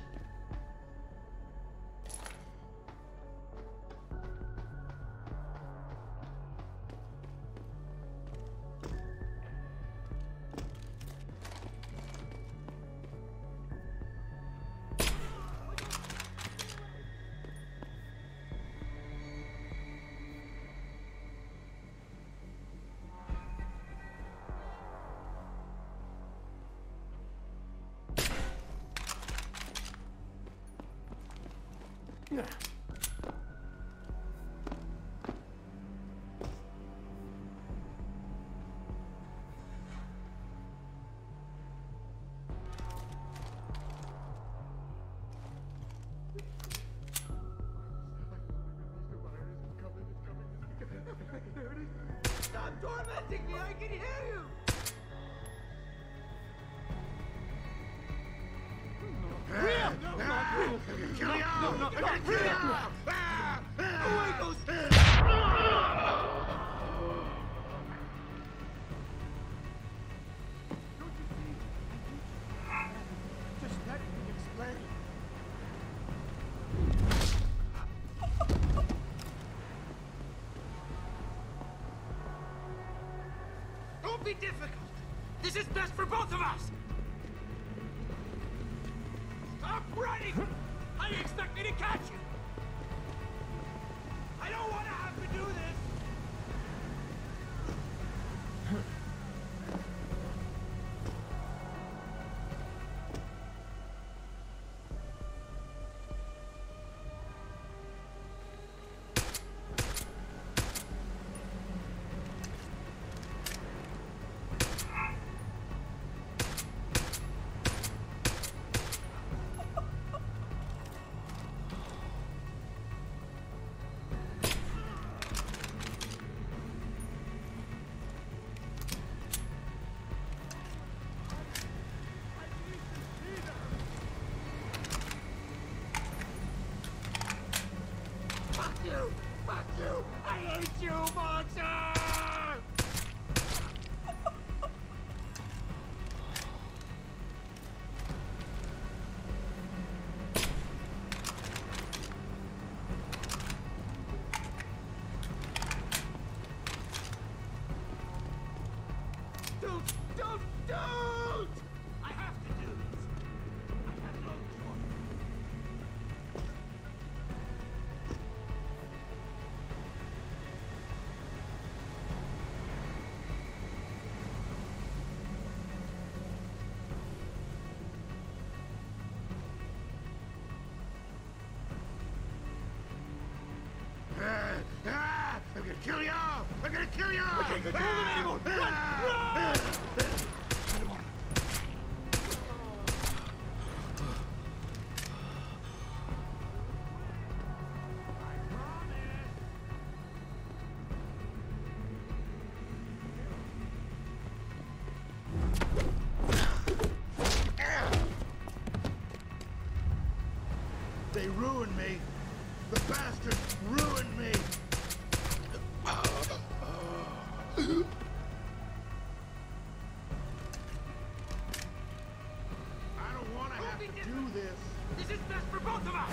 [SPEAKER 16] Stop tormenting me! I can hear you!
[SPEAKER 12] Kill you!
[SPEAKER 16] Away goes! Just let me explain. Don't be difficult. This is best for both of us. Stop running! How do you expect me to catch you? I don't want to have to do this! Fuck you! I hate you, monster! Don't! I have to do this. I have no choice. I'm gonna kill you! I'm gonna kill you! I can't control them anymore! Run! They ruined me. The bastards ruined me. I don't want to have to do this.
[SPEAKER 4] This is best for both of us!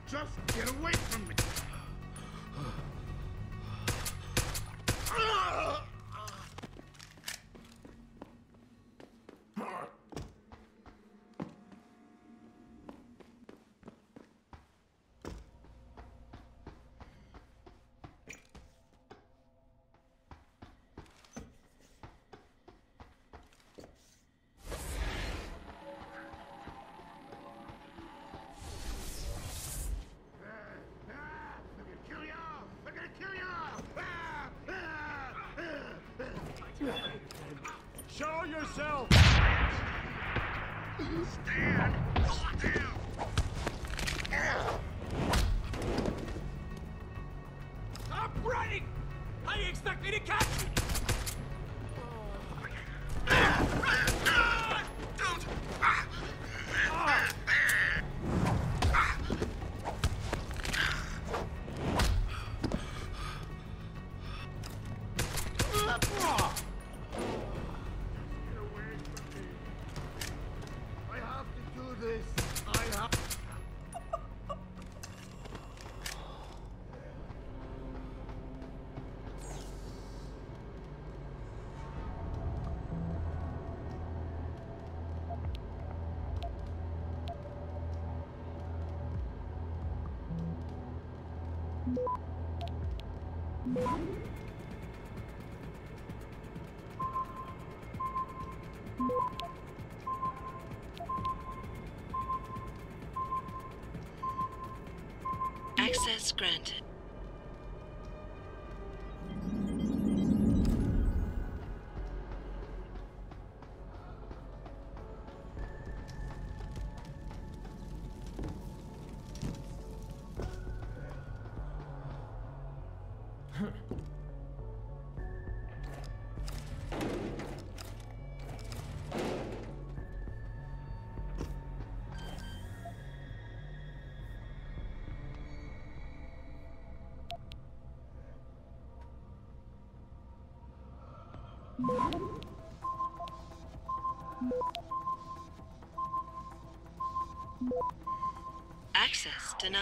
[SPEAKER 16] Just get away from me. Show yourself!
[SPEAKER 4] Stand still! Stop running! How do you expect me to catch you? Don't!
[SPEAKER 1] Access granted. Access denied.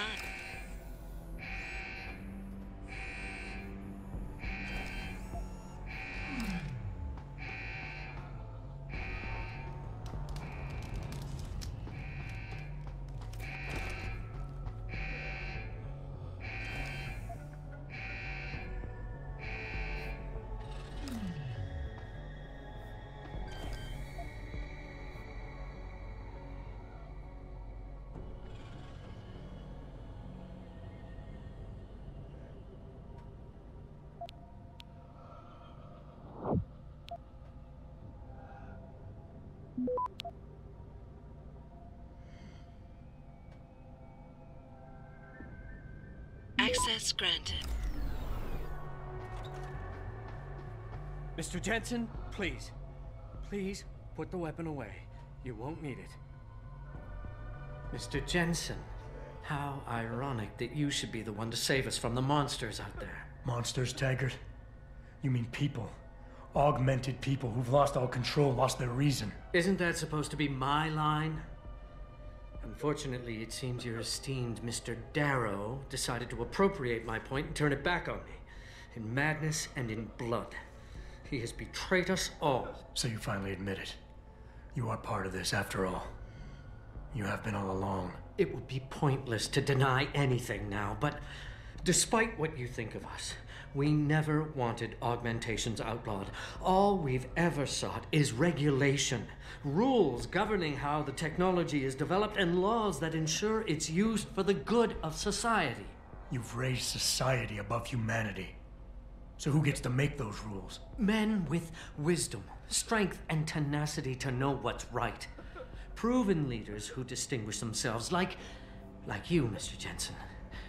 [SPEAKER 1] Access granted.
[SPEAKER 18] Mr. Jensen, please. Please put the weapon away. You won't need it. Mr. Jensen, how ironic that you should be the one to save us from the monsters out there.
[SPEAKER 7] Monsters, Taggart? You mean people. Augmented people who've lost all control, lost their reason.
[SPEAKER 18] Isn't that supposed to be my line? Unfortunately, it seems your esteemed Mr. Darrow decided to appropriate my point and turn it back on me. In madness and in blood. He has betrayed us all.
[SPEAKER 7] So you finally admit it. You are part of this, after all. You have been all along.
[SPEAKER 18] It would be pointless to deny anything now, but despite what you think of us, we never wanted augmentations outlawed. All we've ever sought is regulation, rules governing how the technology is developed, and laws that ensure it's used for the good of society.
[SPEAKER 7] You've raised society above humanity. So who gets to make those rules?
[SPEAKER 18] Men with wisdom, strength, and tenacity to know what's right. Proven leaders who distinguish themselves, like you, Mr. Jensen.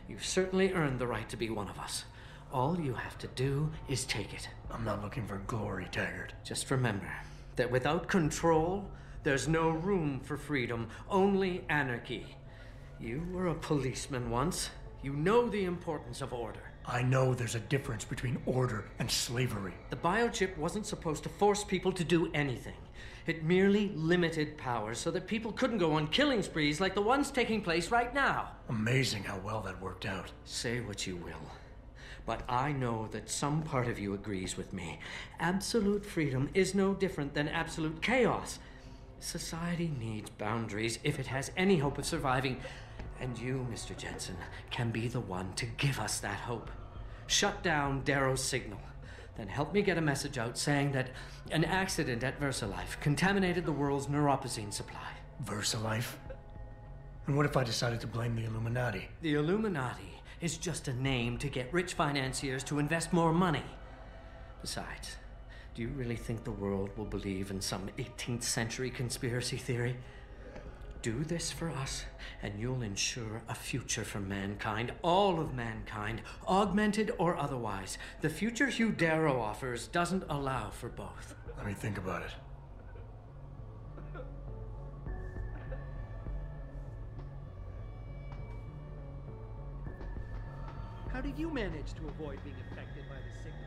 [SPEAKER 18] You've certainly earned the right to be one of us. All you have to do is take it.
[SPEAKER 7] I'm not looking for glory, Taggart.
[SPEAKER 18] Just remember that without control, There's no room for freedom, only anarchy. You were a policeman once. You know the importance of order.
[SPEAKER 7] I know there's a difference between order and slavery.
[SPEAKER 18] The biochip wasn't supposed to force people to do anything. It merely limited powers so that people couldn't go on killing sprees like the ones taking place right now.
[SPEAKER 7] Amazing how well that worked out.
[SPEAKER 18] Say what you will, but I know that some part of you agrees with me. Absolute freedom is no different than absolute chaos. Society needs boundaries if it has any hope of surviving. And you, Mr. Jensen, can be the one to give us that hope. Shut down Darrow's signal. Then help me get a message out saying that an accident at VersaLife contaminated the world's neuropozyne supply.
[SPEAKER 7] VersaLife? And what if I decided to blame the Illuminati?
[SPEAKER 18] The Illuminati is just a name to get rich financiers to invest more money. Besides, do you really think the world will believe in some 18th century conspiracy theory? Do this for us, and you'll ensure a future for mankind, all of mankind, augmented or otherwise. The future Hugh Darrow offers doesn't allow for both.
[SPEAKER 7] Let me think about it.
[SPEAKER 19] How did you manage to avoid being affected by the signal?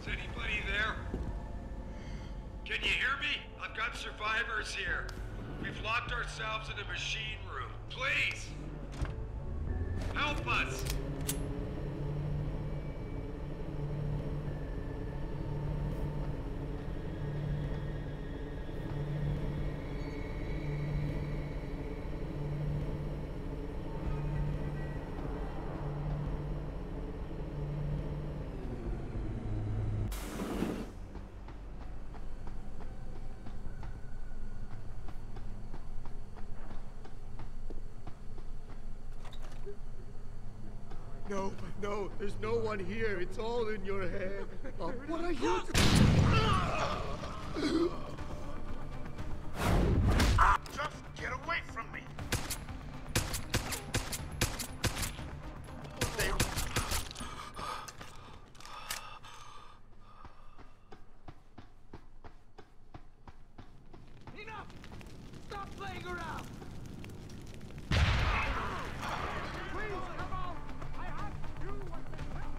[SPEAKER 20] Is anybody there? Can you hear me? I've got survivors here. We've locked ourselves in a machine room. Please! Help us!
[SPEAKER 16] No, no, there's no one here. It's all in your head. What are you
[SPEAKER 20] Just get away from me!
[SPEAKER 16] Enough! Stop playing around! Please, come on! I have to do what's right.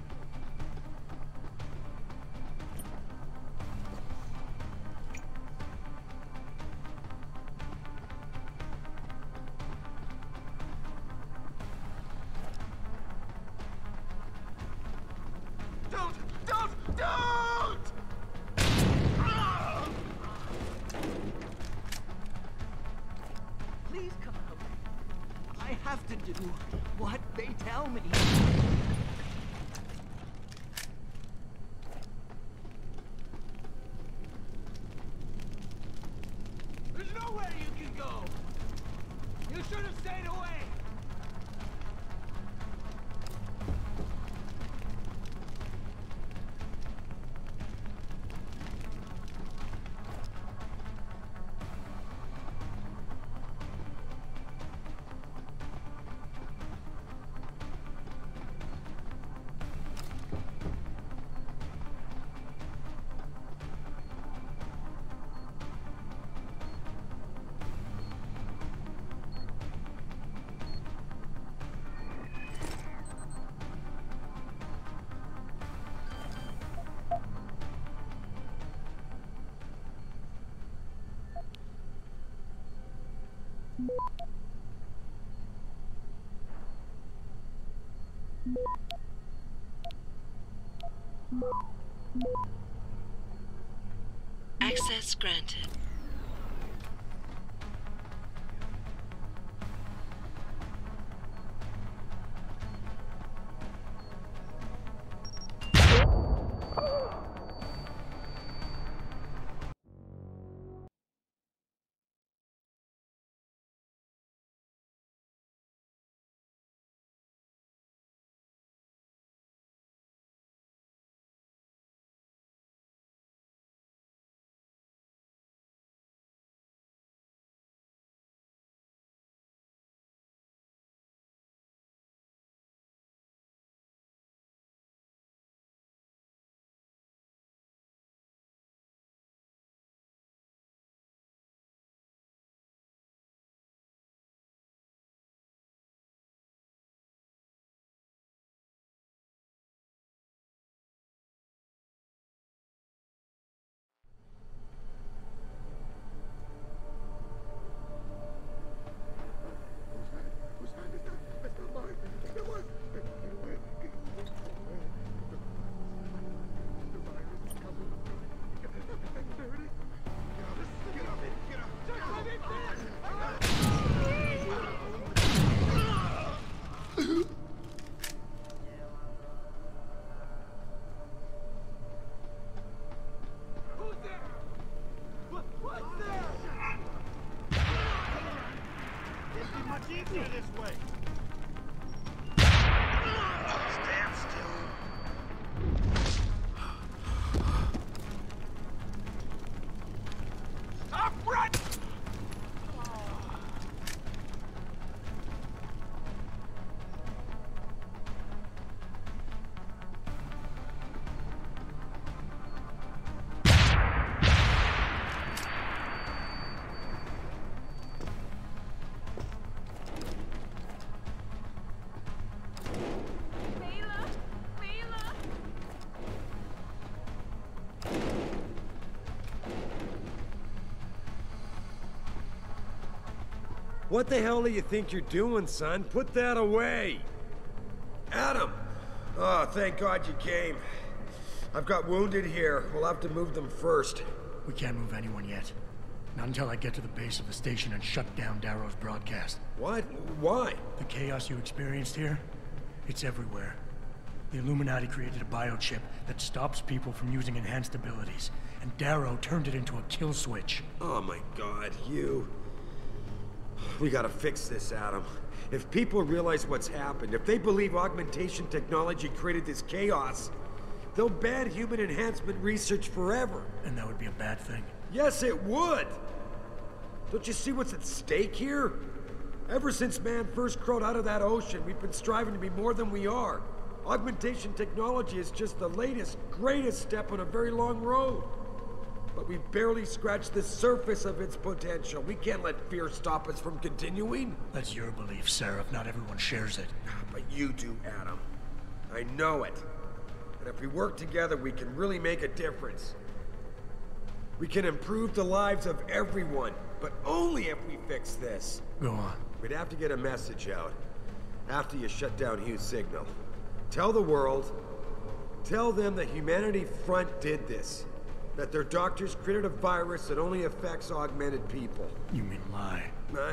[SPEAKER 16] Don't!
[SPEAKER 19] Please come out. I have to do what they tell me.
[SPEAKER 16] There's nowhere you can go! You should have stayed away!
[SPEAKER 1] Access granted.
[SPEAKER 20] What the hell do you think you're doing, son? Put that away! Adam! Oh, thank God you came. I've got wounded here. We'll have to move them first.
[SPEAKER 7] We can't move anyone yet. Not until I get to the base of the station and shut down Darrow's broadcast.
[SPEAKER 20] What? Why?
[SPEAKER 7] The chaos you experienced here, it's everywhere. The Illuminati created a biochip that stops people from using enhanced abilities, and Darrow turned it into a kill switch.
[SPEAKER 20] Oh my God, you... We gotta fix this, Adam. If people realize what's happened, if they believe augmentation technology created this chaos, they'll ban human enhancement research forever.
[SPEAKER 7] And that would be a bad thing.
[SPEAKER 20] Yes, it would! Don't you see what's at stake here? Ever since man first crawled out of that ocean, we've been striving to be more than we are. Augmentation technology is just the latest, greatest step on a very long road. But we've barely scratched the surface of its potential. We can't let fear stop us from continuing.
[SPEAKER 7] That's your belief, Seraph. Not everyone shares it.
[SPEAKER 20] But you do, Adam. I know it. And if we work together, we can really make a difference. We can improve the lives of everyone, but only if we fix this.
[SPEAKER 7] Go on.
[SPEAKER 20] We'd have to get a message out after you shut down Hugh's signal. Tell the world, tell them that Humanity Front did this. That their doctors created a virus that only affects augmented people.
[SPEAKER 7] You mean lie?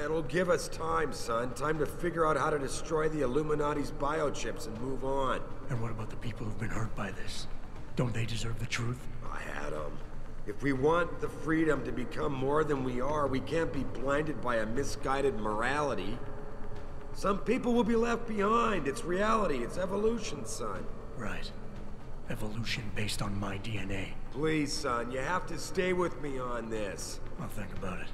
[SPEAKER 20] It'll give us time, son. Time to figure out how to destroy the Illuminati's biochips and move on.
[SPEAKER 7] And what about the people who've been hurt by this? Don't they deserve the truth?
[SPEAKER 20] Adam, if we want the freedom to become more than we are, we can't be blinded by a misguided morality. Some people will be left behind. It's reality. It's evolution, son.
[SPEAKER 7] Right. Evolution based on my DNA.
[SPEAKER 20] Please, son, you have to stay with me on this.
[SPEAKER 7] I'll think about it.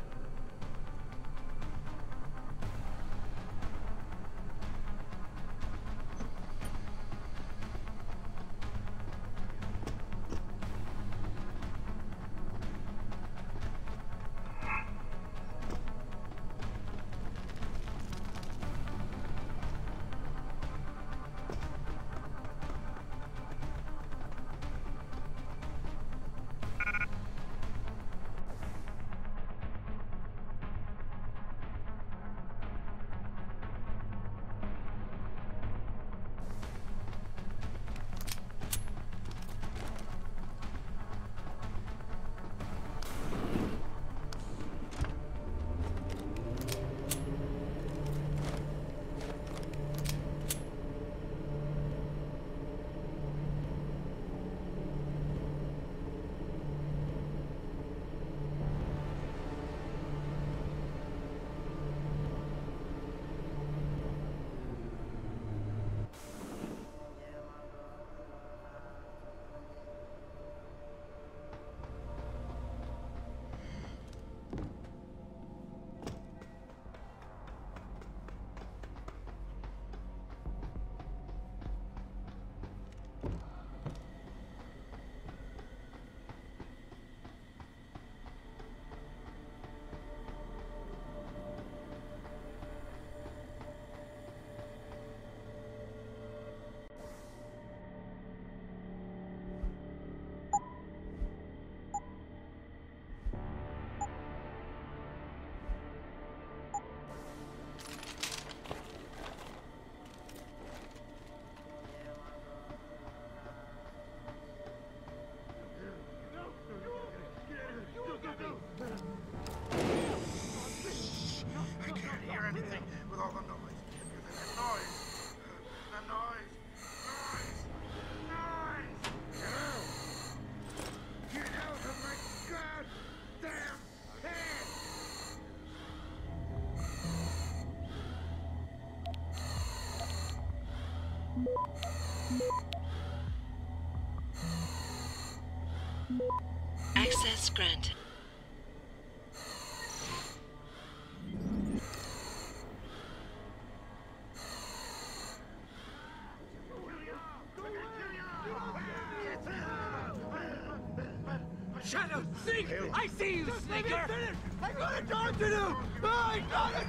[SPEAKER 1] Access granted.
[SPEAKER 16] Shadow, sneak! I see you, sneaker! I got a job to do! I got it!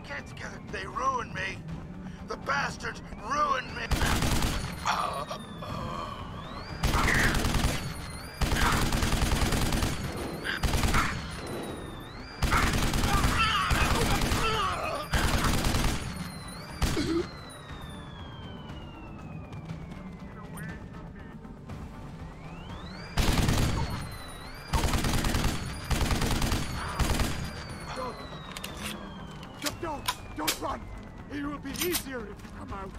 [SPEAKER 20] Get together. They ruined me. The bastards ruined me.
[SPEAKER 16] Don't run! It will be easier if you come out.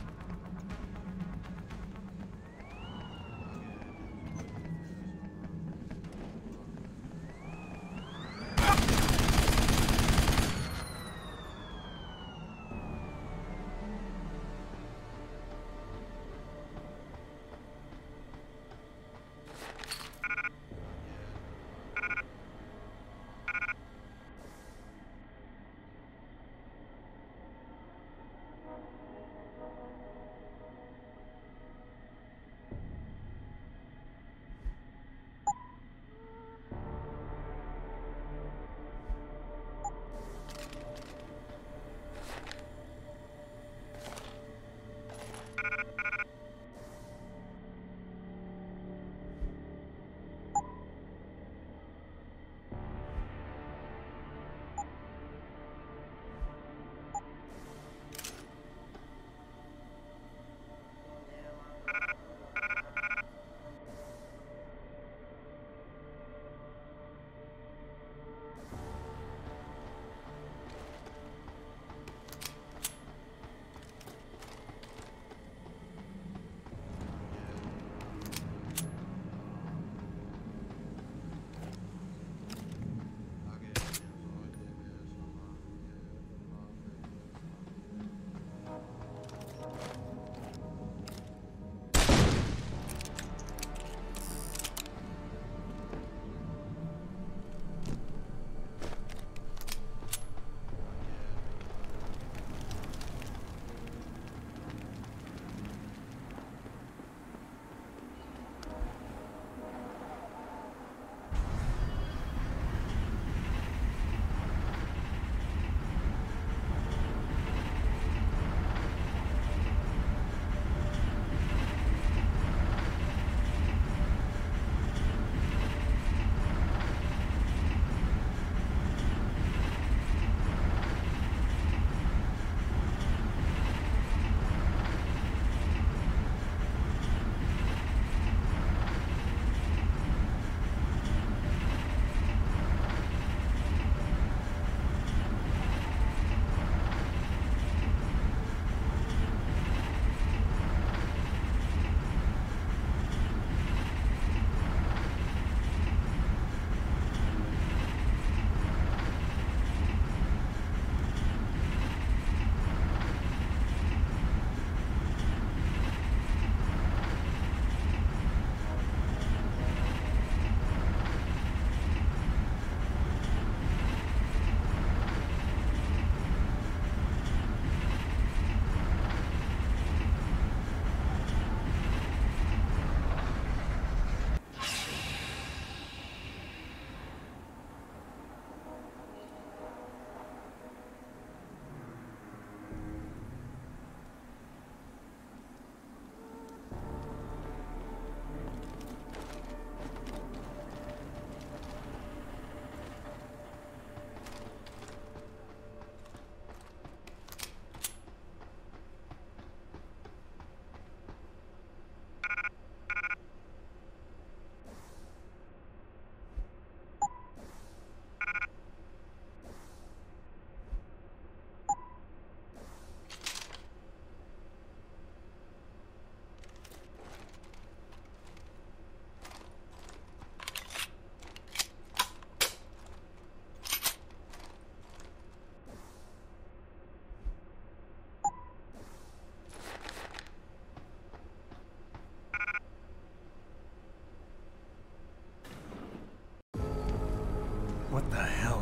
[SPEAKER 7] What the hell?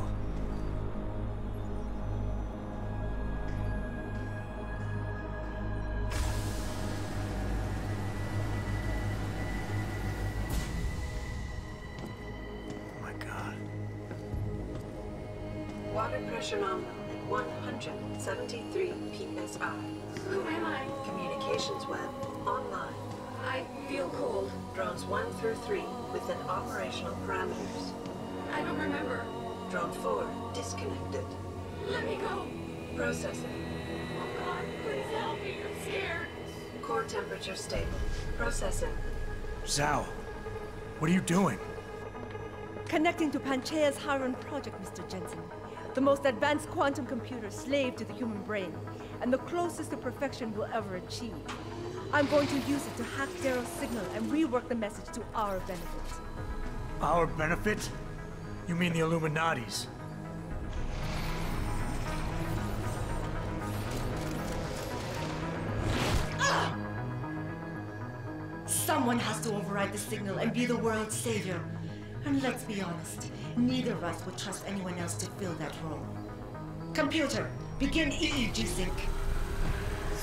[SPEAKER 1] Water pressure nominal at 173 psi.
[SPEAKER 5] Who am I?
[SPEAKER 1] Communications web online.
[SPEAKER 5] I feel cold.
[SPEAKER 1] Drones 1 through 3 within operational parameters.
[SPEAKER 5] I don't remember.
[SPEAKER 1] Drone 4 disconnected.
[SPEAKER 5] Let me go.
[SPEAKER 1] Processing.
[SPEAKER 5] Oh God, please help me. I'm scared.
[SPEAKER 1] Core temperature stable. Processing.
[SPEAKER 7] Zhao, what are you doing?
[SPEAKER 11] Connecting to Panchaea's Haran project, Mr. Jensen. The most advanced quantum computer slave to the human brain, and the closest to perfection we'll ever achieve. I'm going to use it to hack Darrow's signal and rework the message to our benefit.
[SPEAKER 7] Our benefit? You mean the Illuminati's?
[SPEAKER 11] Someone has to override the signal and be the world's savior. And let's be honest, neither of us would trust anyone else to fill that role. Computer, begin EEG sync.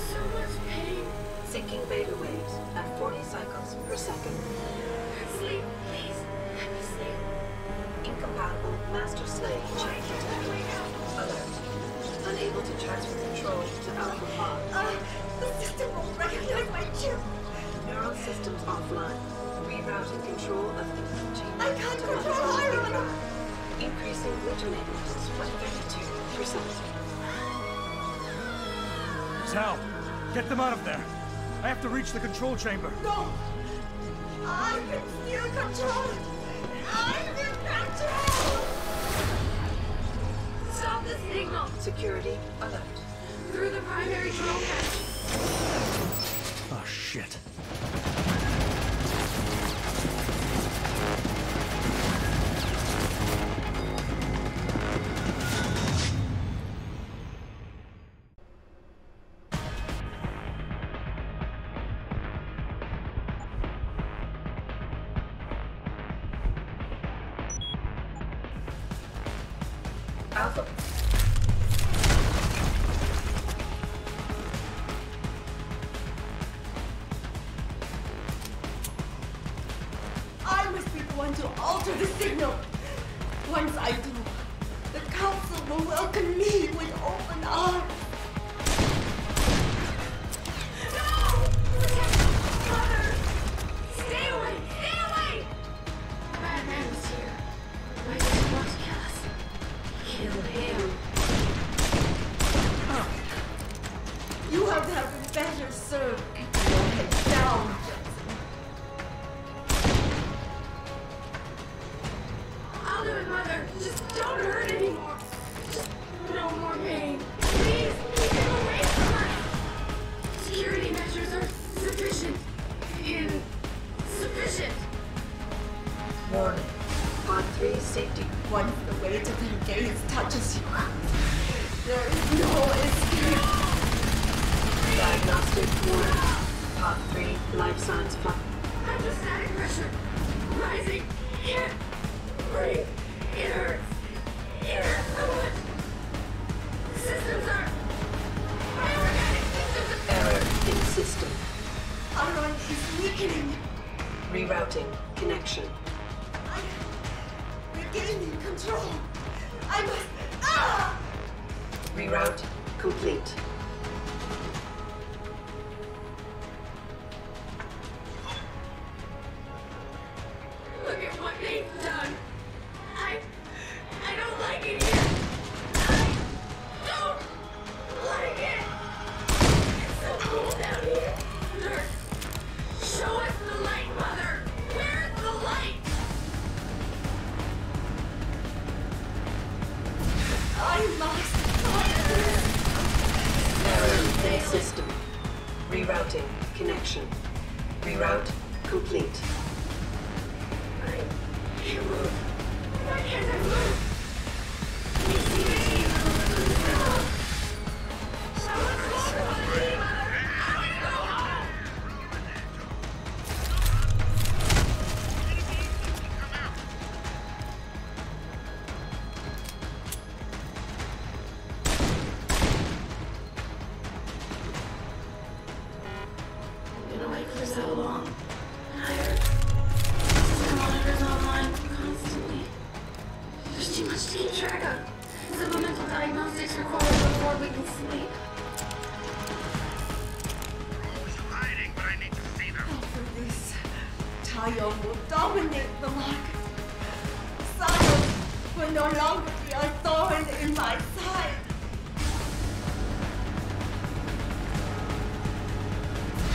[SPEAKER 5] So much pain.
[SPEAKER 1] Syncing beta waves at 40 cycles per second.
[SPEAKER 5] Sleep, please. Let me sleep.
[SPEAKER 1] Incompatible master-slave chain. Alert. Unable to transfer control to Alpha Pod.
[SPEAKER 11] The system won't recognize my chip.
[SPEAKER 1] Neural systems offline. Rerouting control of the
[SPEAKER 11] I can't control Iron!
[SPEAKER 1] Increasing glutamate levels by 32%.
[SPEAKER 7] Zhao, get them out of there. I have to reach the control chamber.
[SPEAKER 11] No! I can still control it! I'm in control!
[SPEAKER 5] Stop the signal!
[SPEAKER 1] Security alert.
[SPEAKER 5] Through the primary control hatch.
[SPEAKER 7] Oh, shit.
[SPEAKER 1] Alpha.
[SPEAKER 11] I must be the one to alter the signal. Once I do, the Council will welcome me with open arms.
[SPEAKER 5] No! Mother! Stay away! Stay away! Bad man is here. My dad wants to kill us. Kill him.
[SPEAKER 11] You have to have been better served keeping your head down, Jensen.
[SPEAKER 5] I'll do it, Mother. Just don't hurt anymore. Just no more pain. Please, keep him away from us. Security measures are sufficient. Insufficient.
[SPEAKER 1] Warning. Pod 3 safety.
[SPEAKER 11] Once the weight of their gaze touches you, there is no escape.
[SPEAKER 1] Diagnostic warning. Pod 3 life signs flux.
[SPEAKER 5] Hydrostatic pressure rising. Can't breathe. It hurts. It hurts so much. Systems are. My organic systems are.
[SPEAKER 1] Error in system.
[SPEAKER 11] Iron is weakening.
[SPEAKER 1] Rerouting connection.
[SPEAKER 11] I'm regaining control. I must.
[SPEAKER 1] Reroute complete.
[SPEAKER 5] Look at what they've done. I don't like it here. I don't like it. It's so cool down here. Nurse, show us the light, Mother. Where's the light?
[SPEAKER 11] I must find this.
[SPEAKER 1] Error in system. Rerouting connection. Reroute complete.
[SPEAKER 5] I can't move. Why can't I move? Can you see me? No. Someone's walking on me, Mother. I want to go home. This requires before we can sleep.
[SPEAKER 20] Hiding, but I need to see them.
[SPEAKER 11] After this, Tayo will dominate the market. Zion will no longer be a thorn in my side.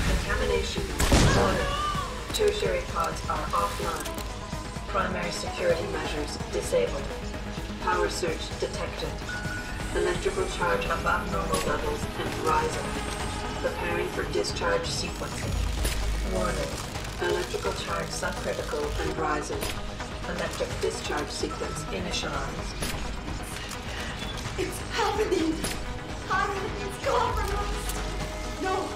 [SPEAKER 1] Contamination. Warning. Tertiary pods are offline. Primary security measures disabled. Power surge detected. Electrical charge above normal levels and rising. Preparing for discharge sequencing. Warning. Electrical charge subcritical and rising. Electric discharge sequence initialized.
[SPEAKER 11] It's happening! It's compromised! No!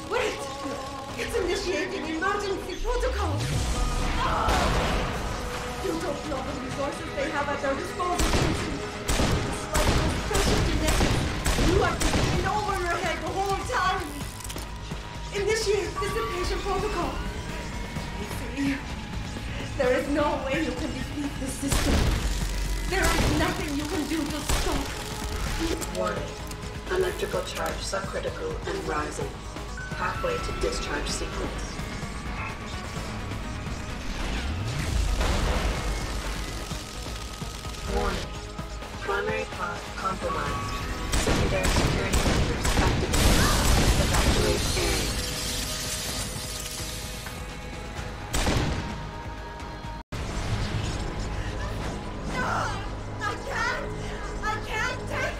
[SPEAKER 11] Wait! It's initiating emergency protocol! You don't know the resources they have at their disposal. It's like those precious genetics. You have been in over your head the whole time. Initiate dissipation protocol. You see, there is no way you can defeat the system. There is nothing you can do to stop.
[SPEAKER 1] Warning. Electrical charge subcritical and rising. Halfway to discharge sequence. Warning. Primary pod compromised. Secondary security measures activated. Evacuate area.
[SPEAKER 11] I can't take...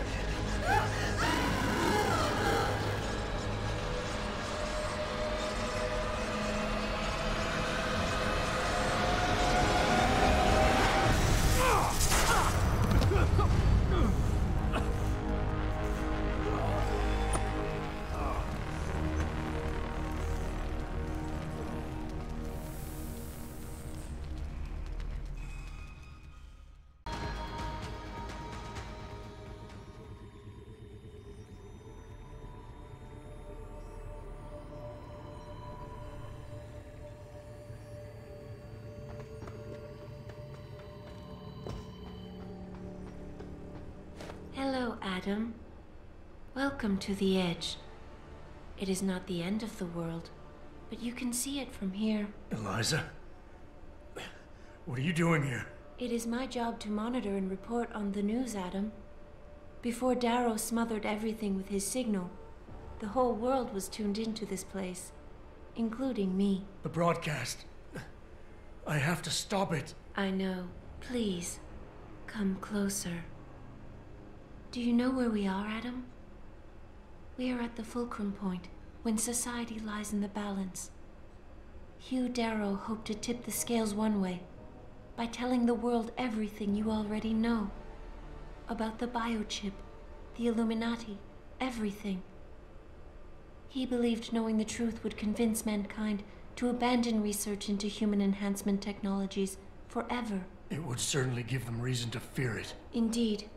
[SPEAKER 5] Hello, Adam. Welcome to the Edge. It is not the end of the world, but you can see it from here.
[SPEAKER 7] Eliza? What are you doing here?
[SPEAKER 5] It is my job to monitor and report on the news, Adam. Before Darrow smothered everything with his signal, the whole world was tuned into this place, including me.
[SPEAKER 7] The broadcast. I have to stop it.
[SPEAKER 5] I know. Please, come closer. Do you know where we are, Adam? We are at the fulcrum point, when society lies in the balance. Hugh Darrow hoped to tip the scales one way, by telling the world everything you already know. About the biochip, the Illuminati, everything. He believed knowing the truth would convince mankind to abandon research into human enhancement technologies forever.
[SPEAKER 7] It would certainly give them reason to fear it.
[SPEAKER 5] Indeed.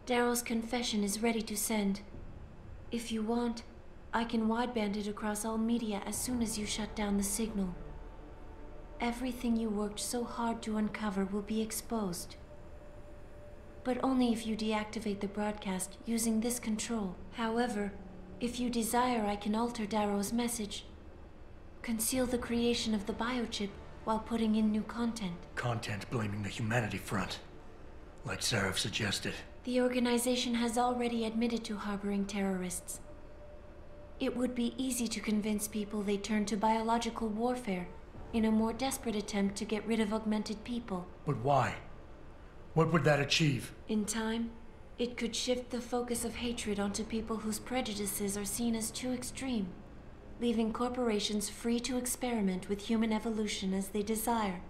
[SPEAKER 5] Darrow's confession is ready to send. If you want, I can wideband it across all media as soon as you shut down the signal. Everything you worked so hard to uncover will be exposed. But only if you deactivate the broadcast using this control. However, if you desire, I can alter Darrow's message. Conceal the creation of the biochip while putting in new content.
[SPEAKER 7] Content blaming the humanity front, like Sarif suggested.
[SPEAKER 5] The organization has already admitted to harboring terrorists. It would be easy to convince people they turn to biological warfare in a more desperate attempt to get rid of augmented people.
[SPEAKER 7] But why? What would that achieve?
[SPEAKER 5] In time, it could shift the focus of hatred onto people whose prejudices are seen as too extreme, leaving corporations free to experiment with human evolution as they desire.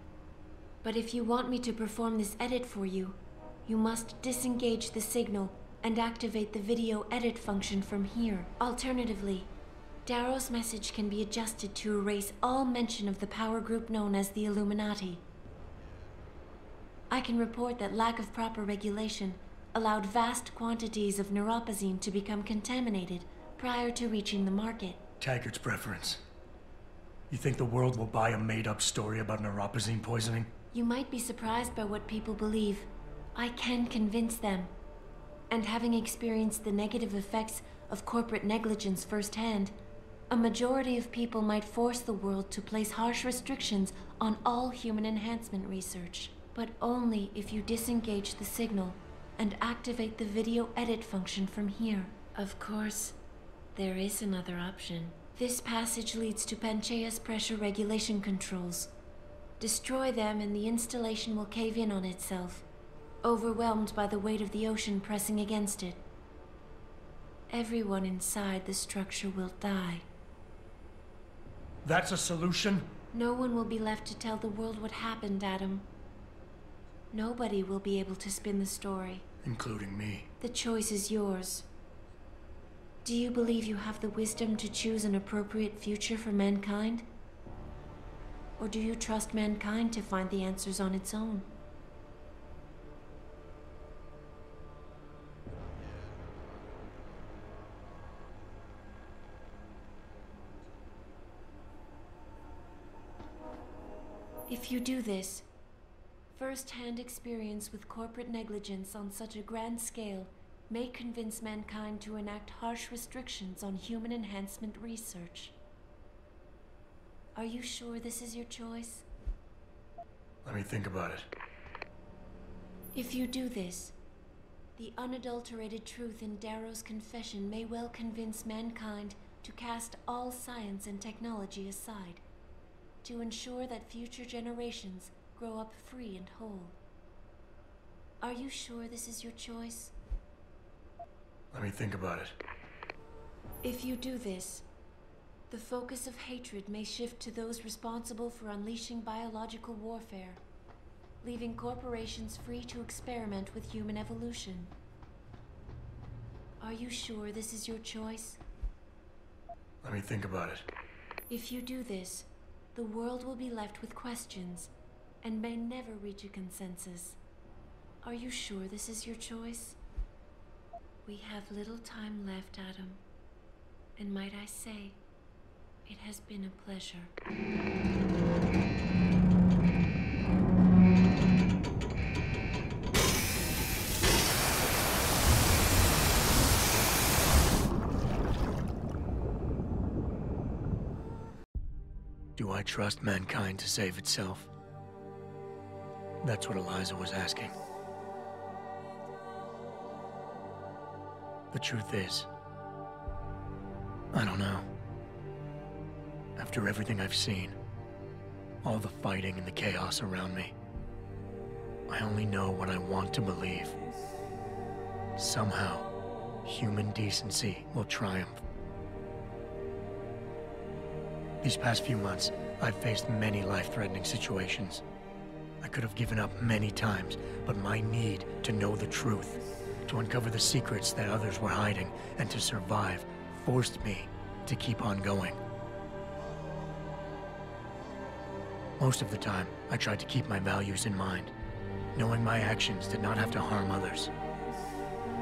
[SPEAKER 5] But if you want me to perform this edit for you, you must disengage the signal and activate the video edit function from here. Alternatively, Darrow's message can be adjusted to erase all mention of the power group known as the Illuminati. I can report that lack of proper regulation allowed vast quantities of neuropozyne to become contaminated prior to reaching the market.
[SPEAKER 7] Taggart's preference. You think the world will buy a made-up story about neuropozyne poisoning?
[SPEAKER 5] You might be surprised by what people believe. I can convince them. And having experienced the negative effects of corporate negligence firsthand, a majority of people might force the world to place harsh restrictions on all human enhancement research. But only if you disengage the signal and activate the video edit function from here. Of course, there is another option. This passage leads to Panchaea's pressure regulation controls. Destroy them and the installation will cave in on itself, overwhelmed by the weight of the ocean pressing against it. Everyone inside the structure will die.
[SPEAKER 7] That's a solution?
[SPEAKER 5] No one will be left to tell the world what happened, Adam. Nobody will be able to spin the story.
[SPEAKER 7] Including me.
[SPEAKER 5] The choice is yours. Do you believe you have the wisdom to choose an appropriate future for mankind? Or do you trust mankind to find the answers on its own? If you do this, first-hand experience with corporate negligence on such a grand scale may convince mankind to enact harsh restrictions on human enhancement research. Are you sure this is your choice?
[SPEAKER 7] Let me think about it.
[SPEAKER 5] If you do this, the unadulterated truth in Darrow's confession may well convince mankind to cast all science and technology aside, to ensure that future generations grow up free and whole. Are you sure this is your choice?
[SPEAKER 7] Let me think about it.
[SPEAKER 5] If you do this, the focus of hatred may shift to those responsible for unleashing biological warfare, leaving corporations free to experiment with human evolution. Are you sure this is your choice?
[SPEAKER 7] Let me think about it.
[SPEAKER 5] If you do this, the world will be left with questions and may never reach a consensus. Are you sure this is your choice? We have little time left, Adam. And might I say, it has been a pleasure.
[SPEAKER 7] Do I trust mankind to save itself? That's what Eliza was asking. The truth is, I don't know. After everything I've seen, all the fighting and the chaos around me, I only know what I want to believe. Somehow, human decency will triumph. These past few months, I've faced many life-threatening situations. I could have given up many times, but my need to know the truth, to uncover the secrets that others were hiding, and to survive forced me to keep on going. Most of the time, I tried to keep my values in mind, knowing my actions did not have to harm others.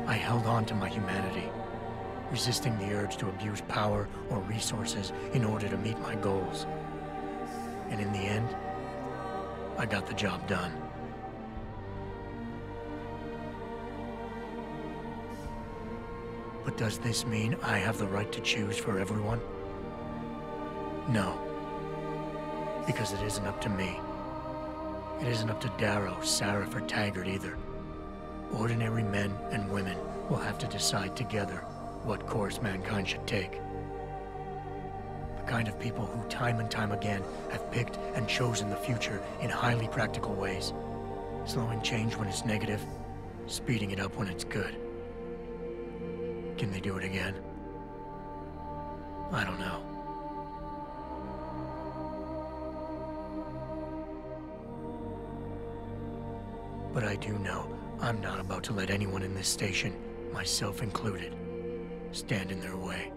[SPEAKER 7] I held on to my humanity, resisting the urge to abuse power or resources in order to meet my goals. And in the end, I got the job done. But does this mean I have the right to choose for everyone? No. Because it isn't up to me. It isn't up to Darrow, Sarif, or Taggart either. Ordinary men and women will have to decide together what course mankind should take. The kind of people who time and time again have picked and chosen the future in highly practical ways, slowing change when it's negative, speeding it up when it's good. Can they do it again? I don't know. But I do know I'm not about to let anyone in this station, myself included, stand in their way.